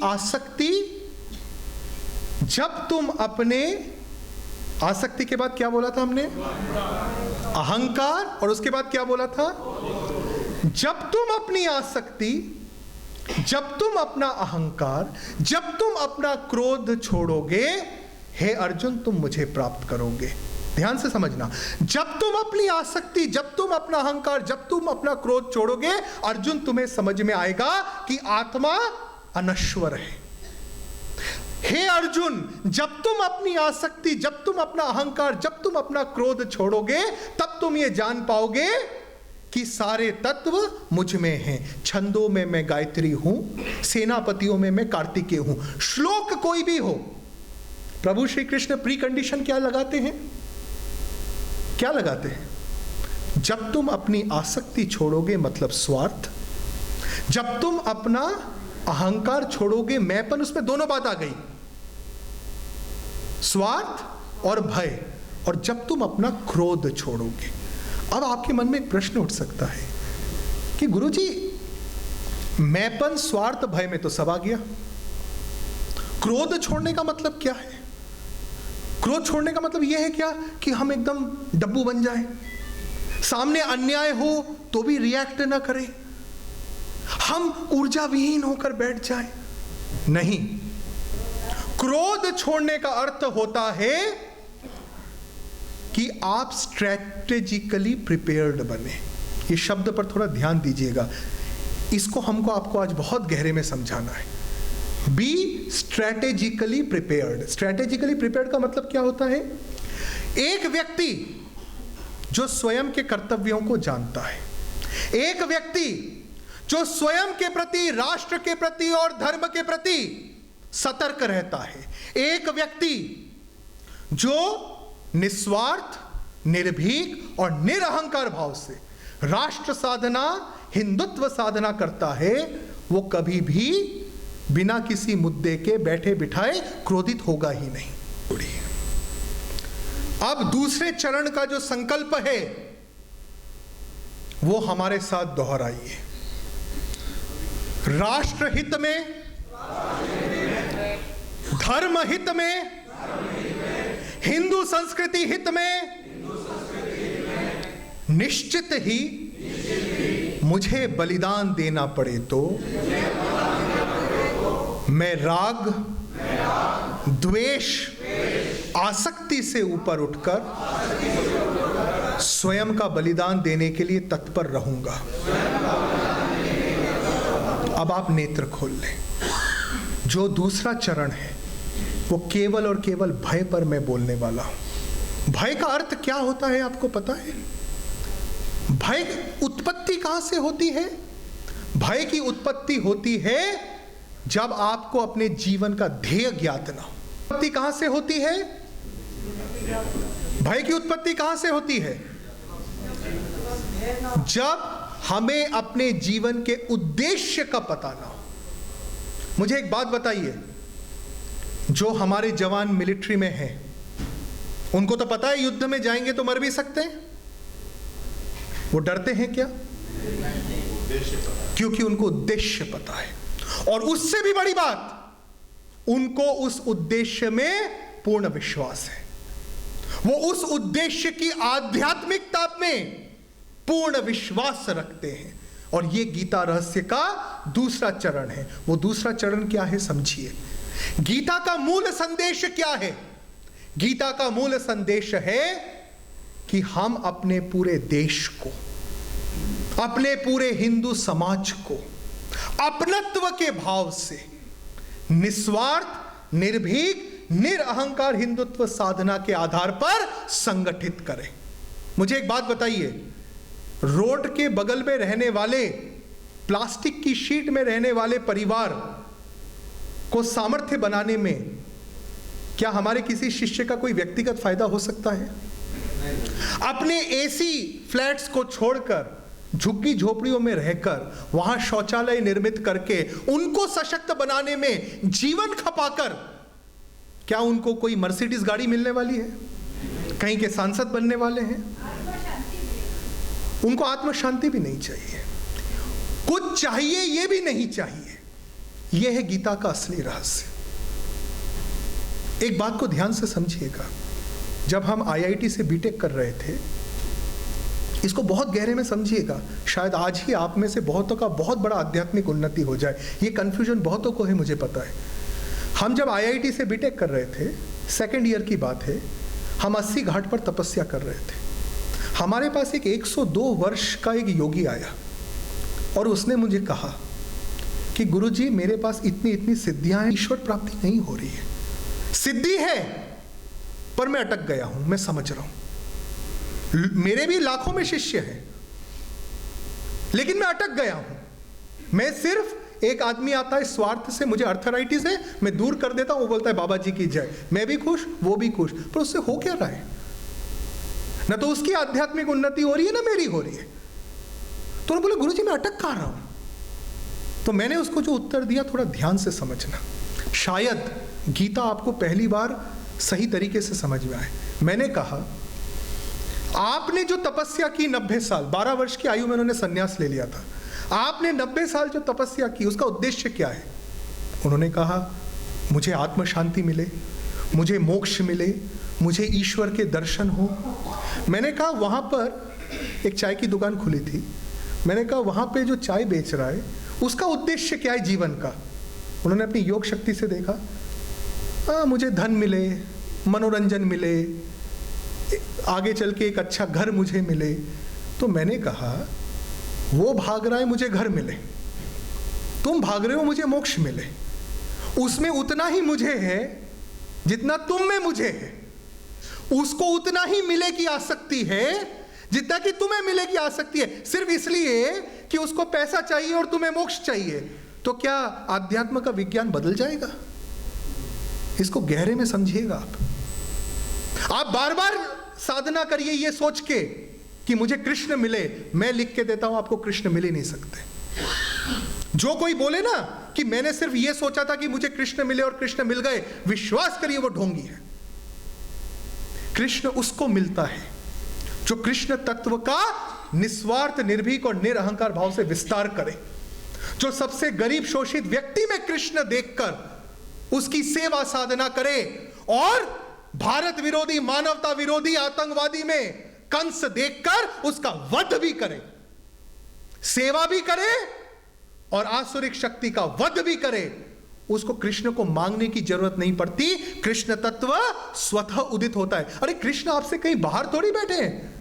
आसक्ति के बाद क्या बोला था हमने? अहंकार। और उसके बाद क्या बोला था? जब तुम अपनी आसक्ति, जब तुम अपना अहंकार, जब तुम अपना क्रोध छोड़ोगे, हे अर्जुन तुम मुझे प्राप्त करोगे। ध्यान से समझना, जब तुम अपनी आसक्ति, जब तुम अपना अहंकार, जब तुम अपना क्रोध छोड़ोगे, अर्जुन तुम्हें समझ में आएगा कि आत्मा अनश्वर है। हे अर्जुन, जब तुम अपनी आसक्ति, जब तुम अपना अहंकार, जब तुम अपना क्रोध छोड़ोगे, तब तुम ये जान पाओगे कि सारे तत्व मुझ में हैं। छंदों में मैं गायत्री हूं, सेनापतियों में मैं कार्तिकेय हूं। श्लोक कोई भी हो, प्रभु श्री कृष्ण प्री कंडीशन क्या लगाते हैं? क्या लगाते हैं? जब तुम अपनी आसक्ति छोड़ोगे मतलब स्वार्थ, जब तुम अपना अहंकार छोड़ोगे, मैंपन, उसमें दोनों बात आ गई, स्वार्थ और भय, और जब तुम अपना क्रोध छोड़ोगे। अब आपके मन में एक प्रश्न उठ सकता है कि गुरुजी, मैंपन, स्वार्थ, भय में तो सब आ गया, क्रोध छोड़ने का मतलब क्या है? क्रोध छोड़ने का मतलब यह है क्या कि हम एकदम डब्बू बन जाएं, सामने अन्याय हो तो भी रिएक्ट ना करें, हम ऊर्जा विहीन होकर बैठ जाएं? नहीं, क्रोध छोड़ने का अर्थ होता है कि आप स्ट्रेटेजिकली प्रिपेयर्ड बने। ये शब्द पर थोड़ा ध्यान दीजिएगा, इसको हमको आपको आज बहुत गहरे में समझाना है। Be strategically prepared. Strategically prepared का मतलब क्या होता है? एक व्यक्ति जो स्वयं के कर्तव्यों को जानता है, एक व्यक्ति जो स्वयं के प्रति, राष्ट्र के प्रति और धर्म के प्रति सतर्क रहता है, एक व्यक्ति जो निस्वार्थ, निर्भीक और निरहंकार भाव से राष्ट्र साधना, हिंदुत्व साधना करता है, वो कभी भी बिना किसी मुद्दे के बैठे बिठाए क्रोधित होगा ही नहीं। अब दूसरे चरण का जो संकल्प है वो हमारे साथ दोहराइए। राष्ट्र हित में, धर्म हित में, हिंदू संस्कृति हित में, निश्चित ही मुझे बलिदान देना पड़े तो मैं राग, द्वेष, आसक्ति से ऊपर उठकर स्वयं का बलिदान देने के लिए तत्पर रहूंगा। अब आप नेत्र खोल लें। जो दूसरा चरण है वो केवल और केवल भय पर मैं बोलने वाला हूं। भय का अर्थ क्या होता है आपको पता है? भय उत्पत्ति कहां से होती है? भय की उत्पत्ति होती है जब आपको अपने जीवन का ध्येय ज्ञात ना हो। उत्पत्ति कहां से होती है? भय की उत्पत्ति कहां से होती है? जब हमें अपने जीवन के उद्देश्य का पता ना हो। मुझे एक बात बताइए, जो हमारे जवान मिलिट्री में हैं, उनको तो पता है युद्ध में जाएंगे तो मर भी सकते हैं, वो डरते हैं क्या? क्योंकि उनको उद्देश्य पता है। और उससे भी बड़ी बात, उनको उस उद्देश्य में पूर्ण विश्वास है। वो उस उद्देश्य की आध्यात्मिकता में पूर्ण विश्वास रखते हैं। और ये गीता रहस्य का दूसरा चरण है। वो दूसरा चरण क्या है समझिए। गीता का मूल संदेश क्या है? गीता का मूल संदेश है कि हम अपने पूरे देश को, अपने पूरे हिंदू समाज को अपनत्व के भाव से निस्वार्थ, निर्भीक, निरअहंकार हिंदुत्व साधना के आधार पर संगठित करें। मुझे एक बात बताइए, रोड के बगल में रहने वाले, प्लास्टिक की शीट में रहने वाले परिवार को सामर्थ्य बनाने में क्या हमारे किसी शिष्य का कोई व्यक्तिगत फायदा हो सकता है? अपने एसी फ्लैट्स को छोड़कर, झुग्गी झोपड़ियों में रहकर, वहां शौचालय निर्मित करके उनको सशक्त बनाने में जीवन खपाकर क्या उनको कोई मर्सिडीज गाड़ी मिलने वाली है? कहीं के सांसद बनने वाले हैं, उनको आत्म शांति भी नहीं चाहिए, कुछ चाहिए ये भी नहीं चाहिए। यह है गीता का असली रहस्य। एक बात को ध्यान से समझिएगा, जब हम आईआईटी से बीटेक कर रहे थे, इसको बहुत गहरे में समझिएगा, शायद आज ही आप में से बहुतों का बहुत बड़ा आध्यात्मिक उन्नति हो जाए। ये कंफ्यूजन बहुतों को है, मुझे पता है। हम जब आईआईटी से बीटेक कर रहे थे, सेकेंड ईयर की बात है, हम 80 घाट पर तपस्या कर रहे थे। हमारे पास एक 102 वर्ष का एक योगी आया और उसने मुझे कहा कि गुरुजी, मेरे पास इतनी इतनी सिद्धियां हैं, ईश्वर प्राप्ति नहीं हो रही है। सिद्धि है पर मैं अटक गया हूं, मैं समझ रहा हूं, मेरे भी लाखों में शिष्य हैं, लेकिन मैं अटक गया हूं। मैं सिर्फ, एक आदमी आता है स्वार्थ से, मुझे अर्थराइटिस है, मैं दूर कर देता हूं, वो बोलता है बाबा जी की जय, मैं भी खुश, वो भी खुश, पर उससे हो क्या रहा है? ना तो उसकी आध्यात्मिक उन्नति हो रही है, ना मेरी हो रही है। तो बोले गुरुजी मैं अटक कहाँ रहा हूं? तो मैंने उसको जो उत्तर दिया, थोड़ा ध्यान से समझना, शायद गीता आपको पहली बार सही तरीके से समझ में आए। मैंने कहा, आपने जो तपस्या की 90 साल, 12 वर्ष की आयु में उन्होंने संन्यास ले लिया था, आपने 90 साल जो तपस्या की, उसका उद्देश्य क्या है? उन्होंने कहा, मुझे आत्म शांति मिले, मुझे मोक्ष मिले, मुझे ईश्वर के दर्शन हो। मैंने कहा, वहां पर एक चाय की दुकान खुली थी, मैंने कहा वहां पे जो चाय बेच रहा है उसका उद्देश्य क्या है जीवन का? उन्होंने अपनी योग शक्ति से देखा, मुझे धन मिले, मनोरंजन मिले, आगे चल के एक अच्छा घर मुझे मिले। तो मैंने कहा, वो भाग रहा है मुझे घर मिले, तुम भाग रहे हो मुझे मोक्ष मिले। उसमें उतना ही मुझे है जितना तुम में मुझे है, उसको उतना ही मिले की आसक्ति है जितना कि तुम्हें मिले की आसक्ति है, सिर्फ इसलिए कि उसको पैसा चाहिए और तुम्हें मोक्ष चाहिए। तो क्या आध्यात्म का विज्ञान बदल जाएगा? इसको गहरे में समझिएगा। आप बार बार साधना करिए ये सोच के कि मुझे कृष्ण मिले। मैं लिख के देता हूं आपको, कृष्ण मिल ही नहीं सकते। जो कोई बोले ना कि मैंने सिर्फ ये सोचा था कि मुझे कृष्ण मिले और कृष्ण मिल गए, विश्वास करिए वो ढोंगी है। कृष्ण उसको मिलता है जो कृष्ण तत्व का निस्वार्थ, निर्भीक और निरअहंकार भाव से विस्तार करे, जो सबसे गरीब शोषित व्यक्ति में कृष्ण देखकर उसकी सेवा साधना करे, और भारत विरोधी, मानवता विरोधी आतंकवादी में कंस देखकर उसका वध भी करे, सेवा भी करे और आसुरिक शक्ति का वध भी करे। उसको कृष्ण को मांगने की जरूरत नहीं पड़ती, कृष्ण तत्व स्वतः उदित होता है। अरे कृष्ण आपसे कहीं बाहर थोड़ी बैठे हैं,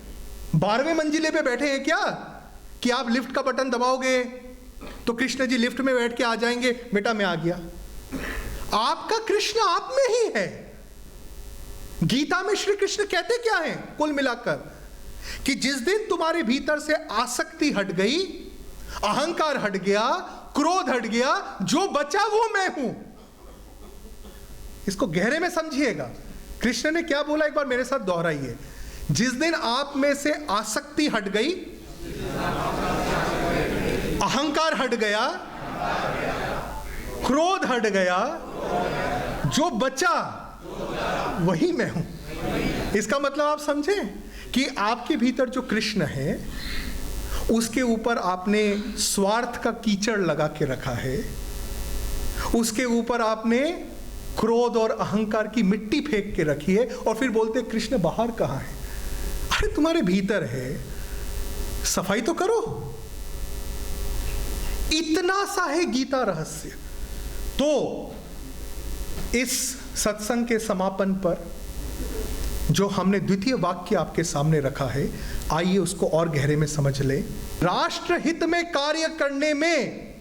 12वें मंजिले पे बैठे हैं क्या कि आप लिफ्ट का बटन दबाओगे तो कृष्ण जी लिफ्ट में बैठ के आ जाएंगे, बेटा मैं आ गया। आपका कृष्ण आप में ही है। गीता में श्री कृष्ण कहते क्या है कुल मिलाकर, कि जिस दिन तुम्हारे भीतर से आसक्ति हट गई, अहंकार हट गया, क्रोध हट गया, जो बचा वो मैं हूं। इसको गहरे में समझिएगा। कृष्ण ने क्या बोला, एक बार मेरे साथ दोहराइए। जिस दिन आप में से आसक्ति हट गई, अहंकार हट गया, क्रोध हट गया, जो बचा वही मैं हूं। इसका मतलब आप समझे कि आपके भीतर जो कृष्ण है उसके ऊपर आपने स्वार्थ का कीचड़ लगा के रखा है, उसके ऊपर आपने क्रोध और अहंकार की मिट्टी फेंक के रखी है, और फिर बोलते कृष्ण बाहर कहां है? अरे तुम्हारे भीतर है, सफाई तो करो। इतना सा है गीता रहस्य। तो इस सत्संग के समापन पर जो हमने द्वितीय वाक्य आपके सामने रखा है, आइए उसको और गहरे में समझ ले। राष्ट्र हित में कार्य करने में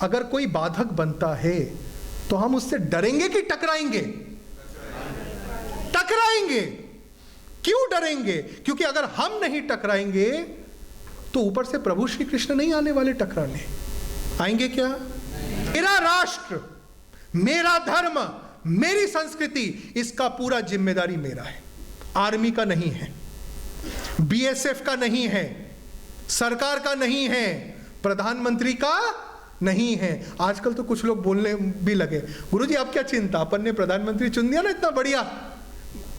अगर कोई बाधक बनता है तो हम उससे डरेंगे कि टकराएंगे? टकराएंगे। क्यों डरेंगे? क्योंकि अगर हम नहीं टकराएंगे तो ऊपर से प्रभु श्री कृष्ण नहीं आने वाले टकराने। आएंगे क्या? मेरा राष्ट्र, मेरा धर्म, मेरी संस्कृति, इसका पूरा जिम्मेदारी मेरा है। आर्मी का नहीं है, बीएसएफ का नहीं है, सरकार का नहीं है, प्रधानमंत्री का नहीं है। आजकल तो कुछ लोग बोलने भी लगे, गुरुजी आप क्या चिंता, अपन ने प्रधानमंत्री चुन दिया ना, इतना बढ़िया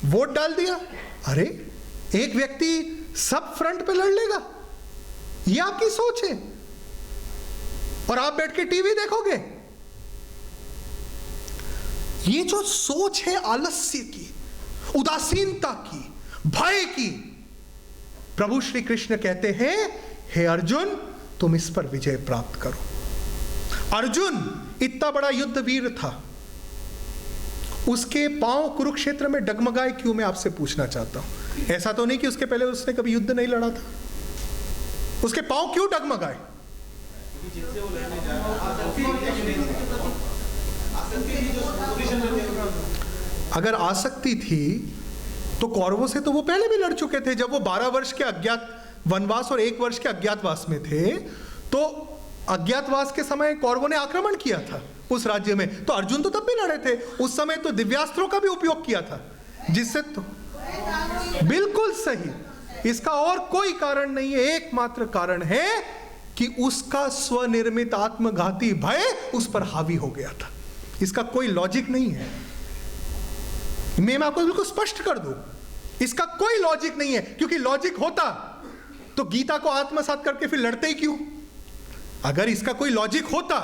वोट डाल दिया, अरे एक व्यक्ति सब फ्रंट पे लड़ लेगा, यह आपकी सोच है, और आप बैठ के टीवी देखोगे। ये जो सोच है आलस्य की, उदासीनता की, भय की, प्रभु श्री कृष्ण कहते हैं हे अर्जुन तुम इस पर विजय प्राप्त करो। अर्जुन इतना बड़ा युद्ध वीर था, उसके पांव कुरुक्षेत्र में डगमगाए क्यों, मैं आपसे पूछना चाहता हूं। ऐसा तो नहीं कि उसके पहले उसने कभी युद्ध नहीं लड़ा था, उसके पांव क्यों डगमगाए? अगर आसक्ति थी तो कौरवों से तो वो पहले भी लड़ चुके थे। जब वो 12 वर्ष के अज्ञात वनवास और 1 वर्ष के अज्ञातवास में थे, तो अज्ञातवास के समय कौरवों ने आक्रमण किया था उस राज्य में, तो अर्जुन तो तब भी लड़े थे। उस समय तो दिव्यास्त्रों का भी उपयोग किया था, जिससे तो बिल्कुल सही, इसका और कोई कारण नहीं है। एकमात्र कारण है कि उसका स्वनिर्मित आत्मघाती भय उस पर हावी हो गया था। इसका कोई लॉजिक नहीं है। मैं आपको बिल्कुल स्पष्ट कर दूं, इसका कोई लॉजिक नहीं है, क्योंकि लॉजिक होता तो गीता को आत्मसात करके फिर लड़ते ही क्यों? अगर इसका कोई लॉजिक होता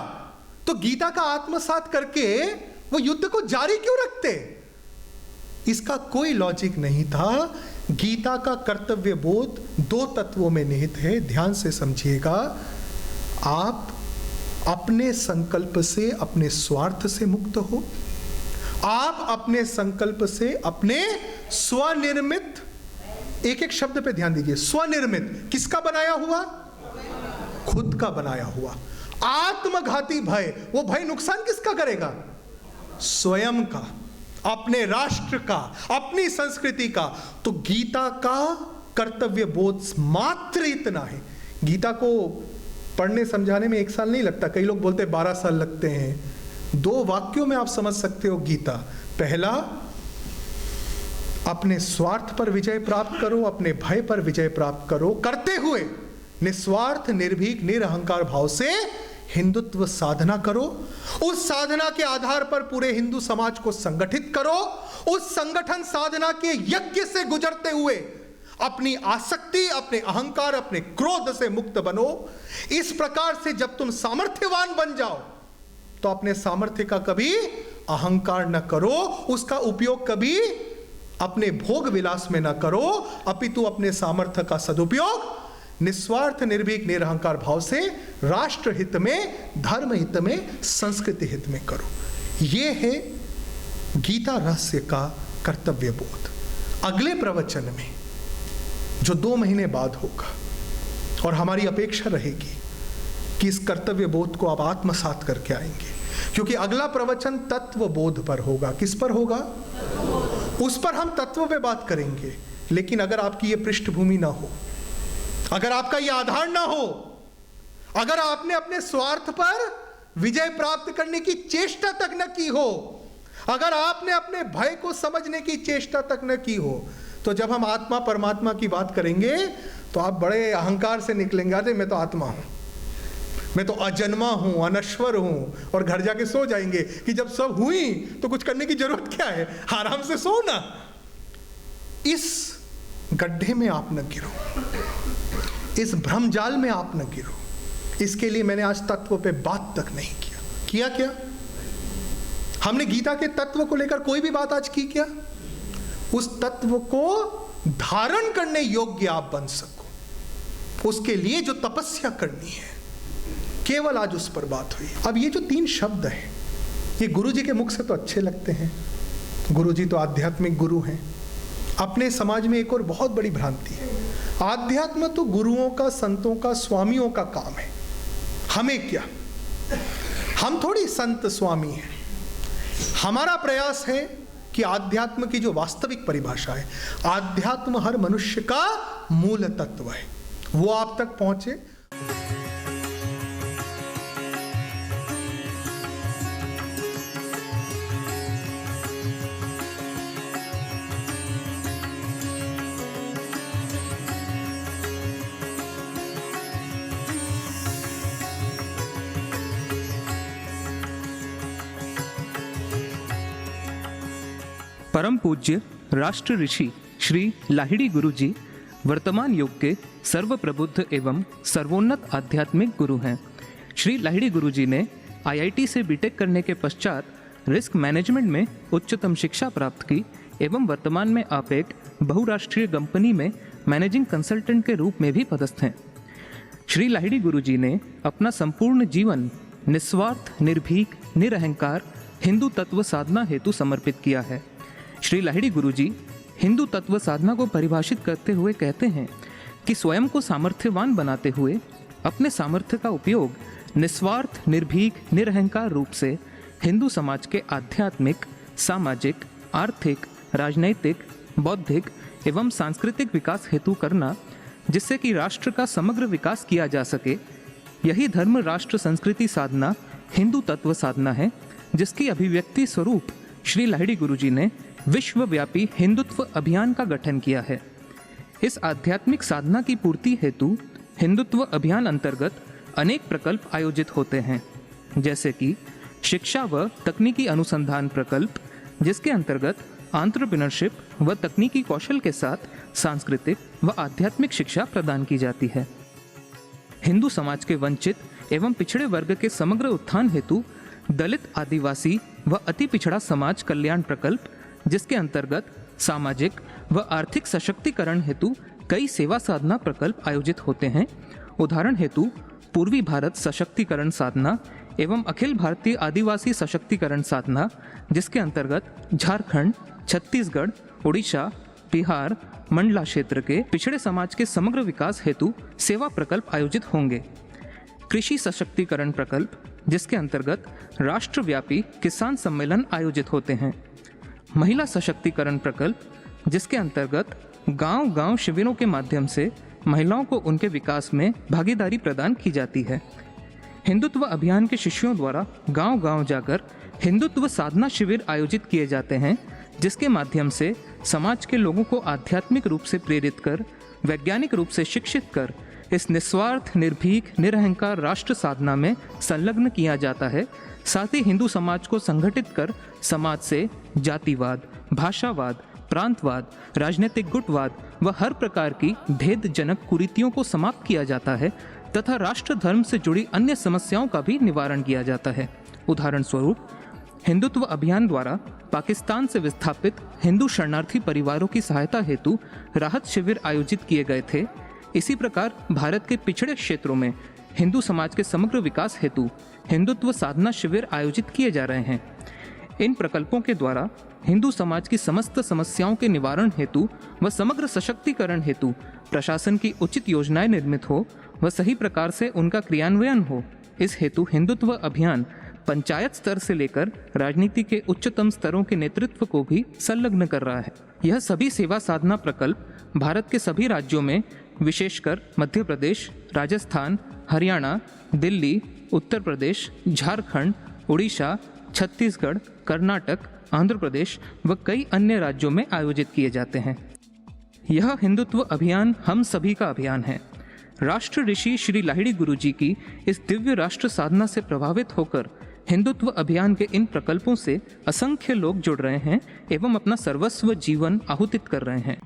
तो गीता का आत्मसात करके वो युद्ध को जारी क्यों रखते? इसका कोई लॉजिक नहीं था। गीता का कर्तव्य बोध 2 तत्वों में निहित है, ध्यान से समझिएगा। आप अपने संकल्प से, अपने स्वार्थ से मुक्त हो। आप अपने संकल्प से अपने स्वनिर्मित, एक एक शब्द पे ध्यान दीजिए, स्वनिर्मित, किसका बनाया हुआ? खुद का बनाया हुआ आत्मघाती भय। वो भय नुकसान किसका करेगा? स्वयं का, अपने राष्ट्र का, अपनी संस्कृति का। तो गीता का कर्तव्य बोध मात्र इतना है। गीता को पढ़ने समझाने में 1 साल नहीं लगता, कई लोग बोलते 12 साल लगते हैं। 2 वाक्यों में आप समझ सकते हो गीता। पहला, अपने स्वार्थ पर विजय प्राप्त करो, अपने भय पर विजय प्राप्त करो, करते हुए निस्वार्थ, निर्भीक, निरहंकार भाव से हिंदुत्व साधना करो। उस साधना के आधार पर पूरे हिंदू समाज को संगठित करो। उस संगठन साधना के यज्ञ से गुजरते हुए अपनी आसक्ति, अपने अहंकार, अपने क्रोध से मुक्त बनो। इस प्रकार से जब तुम सामर्थ्यवान बन जाओ तो अपने सामर्थ्य का कभी अहंकार न करो, उसका उपयोग कभी अपने भोग विलास में न करो, अपितु अपने सामर्थ्य का सदुपयोग निस्वार्थ, निर्भीक, निरहंकार भाव से राष्ट्र हित में, धर्म हित में, संस्कृति हित में करो। यह है गीता रहस्य का कर्तव्य बोध। अगले प्रवचन में जो 2 महीने बाद होगा, और हमारी अपेक्षा रहेगी कि इस कर्तव्य बोध को आप आत्मसात करके आएंगे, क्योंकि अगला प्रवचन तत्व बोध पर होगा। किस पर होगा? उस पर हम तत्व पे बात करेंगे। लेकिन अगर आपकी ये पृष्ठभूमि ना हो, अगर आपका ये आधार ना हो, अगर आपने अपने स्वार्थ पर विजय प्राप्त करने की चेष्टा तक न की हो, अगर आपने अपने भय को समझने की चेष्टा तक न की हो, तो जब हम आत्मा परमात्मा की बात करेंगे तो आप बड़े अहंकार से निकलेंगे, अरे मैं तो आत्मा हूं, मैं तो अजन्मा हूं, अनश्वर हूं, और घर जाके सो जाएंगे कि जब सब हुई तो कुछ करने की जरूरत क्या है, आराम से सो ना। इस गड्ढे में आप न गिरो, इस भ्रमजाल में आप न गिरो। इसके लिए मैंने आज तत्व पे बात तक नहीं किया। क्या हमने गीता के तत्व को लेकर कोई भी बात आज की क्या? उस तत्व को धारण करने योग्य आप बन सको, उसके लिए जो तपस्या करनी है, केवल आज उस पर बात हुई। अब ये जो 3 शब्द हैं, ये गुरुजी के मुख से तो अच्छे लगते हैं, गुरुजी तो आध्यात्मिक गुरु हैं। अपने समाज में एक और बहुत बड़ी भ्रांति है, आध्यात्म तो गुरुओं का, संतों का, स्वामियों का काम है, हमें क्या, हम थोड़ी संत स्वामी हैं। हमारा प्रयास है कि आध्यात्म की जो वास्तविक परिभाषा है, आध्यात्म हर मनुष्य का मूल तत्व है, वो आप तक पहुंचे। परम पूज्य राष्ट्र ऋषि श्री लाहिड़ी गुरुजी वर्तमान युग के सर्वप्रबुद्ध एवं सर्वोन्नत आध्यात्मिक गुरु हैं। श्री लाहिड़ी गुरुजी ने IIT से बीटेक करने के पश्चात रिस्क मैनेजमेंट में उच्चतम शिक्षा प्राप्त की एवं वर्तमान में आप एक बहुराष्ट्रीय कंपनी में मैनेजिंग कंसल्टेंट के रूप में भी पदस्थ हैं। श्री लाहिड़ी गुरुजी ने अपना संपूर्ण जीवन निस्वार्थ, निर्भीक, निरहंकार हिंदू तत्व साधना हेतु समर्पित किया है। श्री लाहिड़ी गुरुजी हिंदू तत्व साधना को परिभाषित करते हुए कहते हैं कि स्वयं को सामर्थ्यवान बनाते हुए अपने सामर्थ्य का उपयोग निस्वार्थ, निर्भीक, निरहंकार रूप से हिंदू समाज के आध्यात्मिक, सामाजिक, आर्थिक, राजनैतिक, बौद्धिक एवं सांस्कृतिक विकास हेतु करना, जिससे कि राष्ट्र का समग्र विकास किया जा सके, यही धर्म राष्ट्र संस्कृति साधना हिंदू तत्व साधना है, जिसकी अभिव्यक्ति स्वरूप श्री लाहिड़ी गुरुजी ने विश्वव्यापी हिंदुत्व अभियान का गठन किया है। इस आध्यात्मिक साधना की पूर्ति हेतु हिंदुत्व अभियान अंतर्गत अनेक प्रकल्प आयोजित होते हैं, जैसे कि शिक्षा व तकनीकी अनुसंधान प्रकल्प, जिसके अंतर्गत एंटरप्रेन्योरशिप व तकनीकी कौशल के साथ सांस्कृतिक व आध्यात्मिक शिक्षा प्रदान की जाती है। हिंदू समाज के वंचित एवं पिछड़े वर्ग के समग्र उत्थान हेतु दलित, आदिवासी व अति पिछड़ा समाज कल्याण प्रकल्प, जिसके अंतर्गत सामाजिक व आर्थिक सशक्तिकरण हेतु कई सेवा साधना प्रकल्प आयोजित होते हैं। उदाहरण हेतु पूर्वी भारत सशक्तिकरण साधना एवं अखिल भारतीय आदिवासी सशक्तिकरण साधना, जिसके अंतर्गत झारखंड, छत्तीसगढ़, उड़ीसा, बिहार, मंडला क्षेत्र के पिछड़े समाज के समग्र विकास हेतु सेवा प्रकल्प आयोजित होंगे। कृषि सशक्तिकरण प्रकल्प, जिसके अंतर्गत राष्ट्रव्यापी किसान सम्मेलन आयोजित होते हैं। महिला सशक्तिकरण प्रकल्प, जिसके अंतर्गत गांव-गांव शिविरों के माध्यम से महिलाओं को उनके विकास में भागीदारी प्रदान की जाती है। हिंदुत्व अभियान के शिष्यों द्वारा गांव-गांव जाकर हिंदुत्व साधना शिविर आयोजित किए जाते हैं, जिसके माध्यम से समाज के लोगों को आध्यात्मिक रूप से प्रेरित कर, वैज्ञानिक रूप से शिक्षित कर इस निस्वार्थ, निर्भीक, निरहंकार राष्ट्र साधना में संलग्न किया जाता है। साथ ही हिंदू समाज को संगठित कर समाज से जातिवाद, भाषावाद, प्रांतवाद, राजनीतिक गुटवाद व हर प्रकार की भेदजनक कुरीतियों को समाप्त किया जाता है तथा राष्ट्र धर्म से जुड़ी अन्य समस्याओं का भी निवारण किया जाता है। उदाहरण स्वरूप हिंदुत्व अभियान द्वारा पाकिस्तान से विस्थापित हिंदू शरणार्थी परिवारों की सहायता हेतु राहत शिविर आयोजित किए गए थे। इसी प्रकार भारत के पिछड़े क्षेत्रों में हिंदू समाज के समग्र विकास हेतु हिंदुत्व साधना शिविर आयोजित किए जा रहे हैं। इन प्रकल्पों के द्वारा हिंदू समाज की समस्त समस्याओं के निवारण हेतु व समग्र सशक्तिकरण हेतु प्रशासन की उचित योजनाएं निर्मित हो व सही प्रकार से उनका क्रियान्वयन हो। इस हेतु हिंदुत्व अभियान पंचायत स्तर से लेकर राजनीति के उच्चतम स्तरों के नेतृत्व को भी संलग्न कर रहा है। यह सभी सेवा साधना प्रकल्प भारत के सभी राज्यों में, विशेषकर मध्य प्रदेश, राजस्थान, हरियाणा, दिल्ली, उत्तर प्रदेश, झारखंड, उड़ीसा, छत्तीसगढ़, कर्नाटक, आंध्र प्रदेश व कई अन्य राज्यों में आयोजित किए जाते हैं। यह हिंदुत्व अभियान हम सभी का अभियान है। राष्ट्र ऋषि श्री लाहिड़ी गुरुजी की इस दिव्य राष्ट्र साधना से प्रभावित होकर हिंदुत्व अभियान के इन प्रकल्पों से असंख्य लोग जुड़ रहे हैं एवं अपना सर्वस्व जीवन आहुतित कर रहे हैं।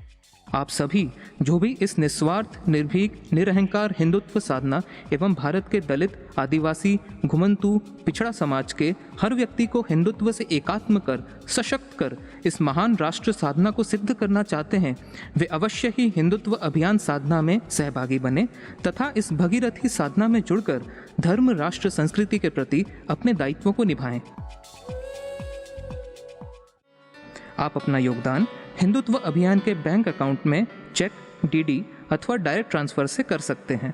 आप सभी जो भी इस निस्वार्थ, निर्भीक, निरहंकार हिंदुत्व साधना एवं भारत के दलित, आदिवासी, घुमंतु, पिछड़ा समाज के हर व्यक्ति को हिंदुत्व से एकात्म कर, सशक्त कर इस महान राष्ट्र साधना को सिद्ध करना चाहते हैं, वे अवश्य ही हिंदुत्व अभियान साधना में सहभागी बने तथा इस भगीरथी साधना में जुड़कर धर्म, राष्ट्र, संस्कृति के प्रति अपने दायित्वों को निभाएं। आप अपना योगदान हिंदुत्व अभियान के बैंक अकाउंट में चेक, डीडी अथवा डायरेक्ट ट्रांसफर से कर सकते हैं।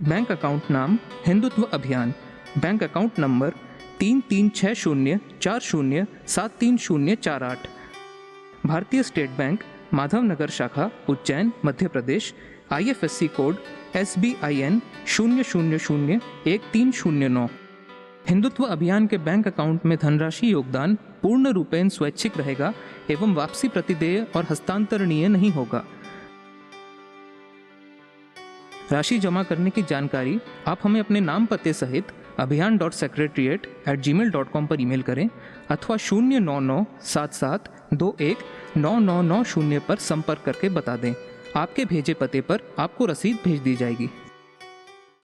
बैंक अकाउंट नाम हिंदुत्व अभियान, बैंक अकाउंट नंबर 336040707348, भारतीय स्टेट बैंक, माधव नगर शाखा, Ujjain, Madhya Pradesh, IFSC code SBIN 0001309। Hindutva अभियान के बैंक अकाउंट में धनराशि योगदान पूर्ण रूपेण स्वैच्छिक रहेगा एवं वापसी प्रतिदेय और हस्तांतरणीय नहीं होगा। राशि जमा करने की जानकारी आप हमें अपने नाम, पते सहित abhiyan.secretariat@gmail.com पर ईमेल करें अथवा 09977219990 पर संपर्क करके बता दें। आपके भेजे पते पर आपको रसीद भेज दी जाएगी।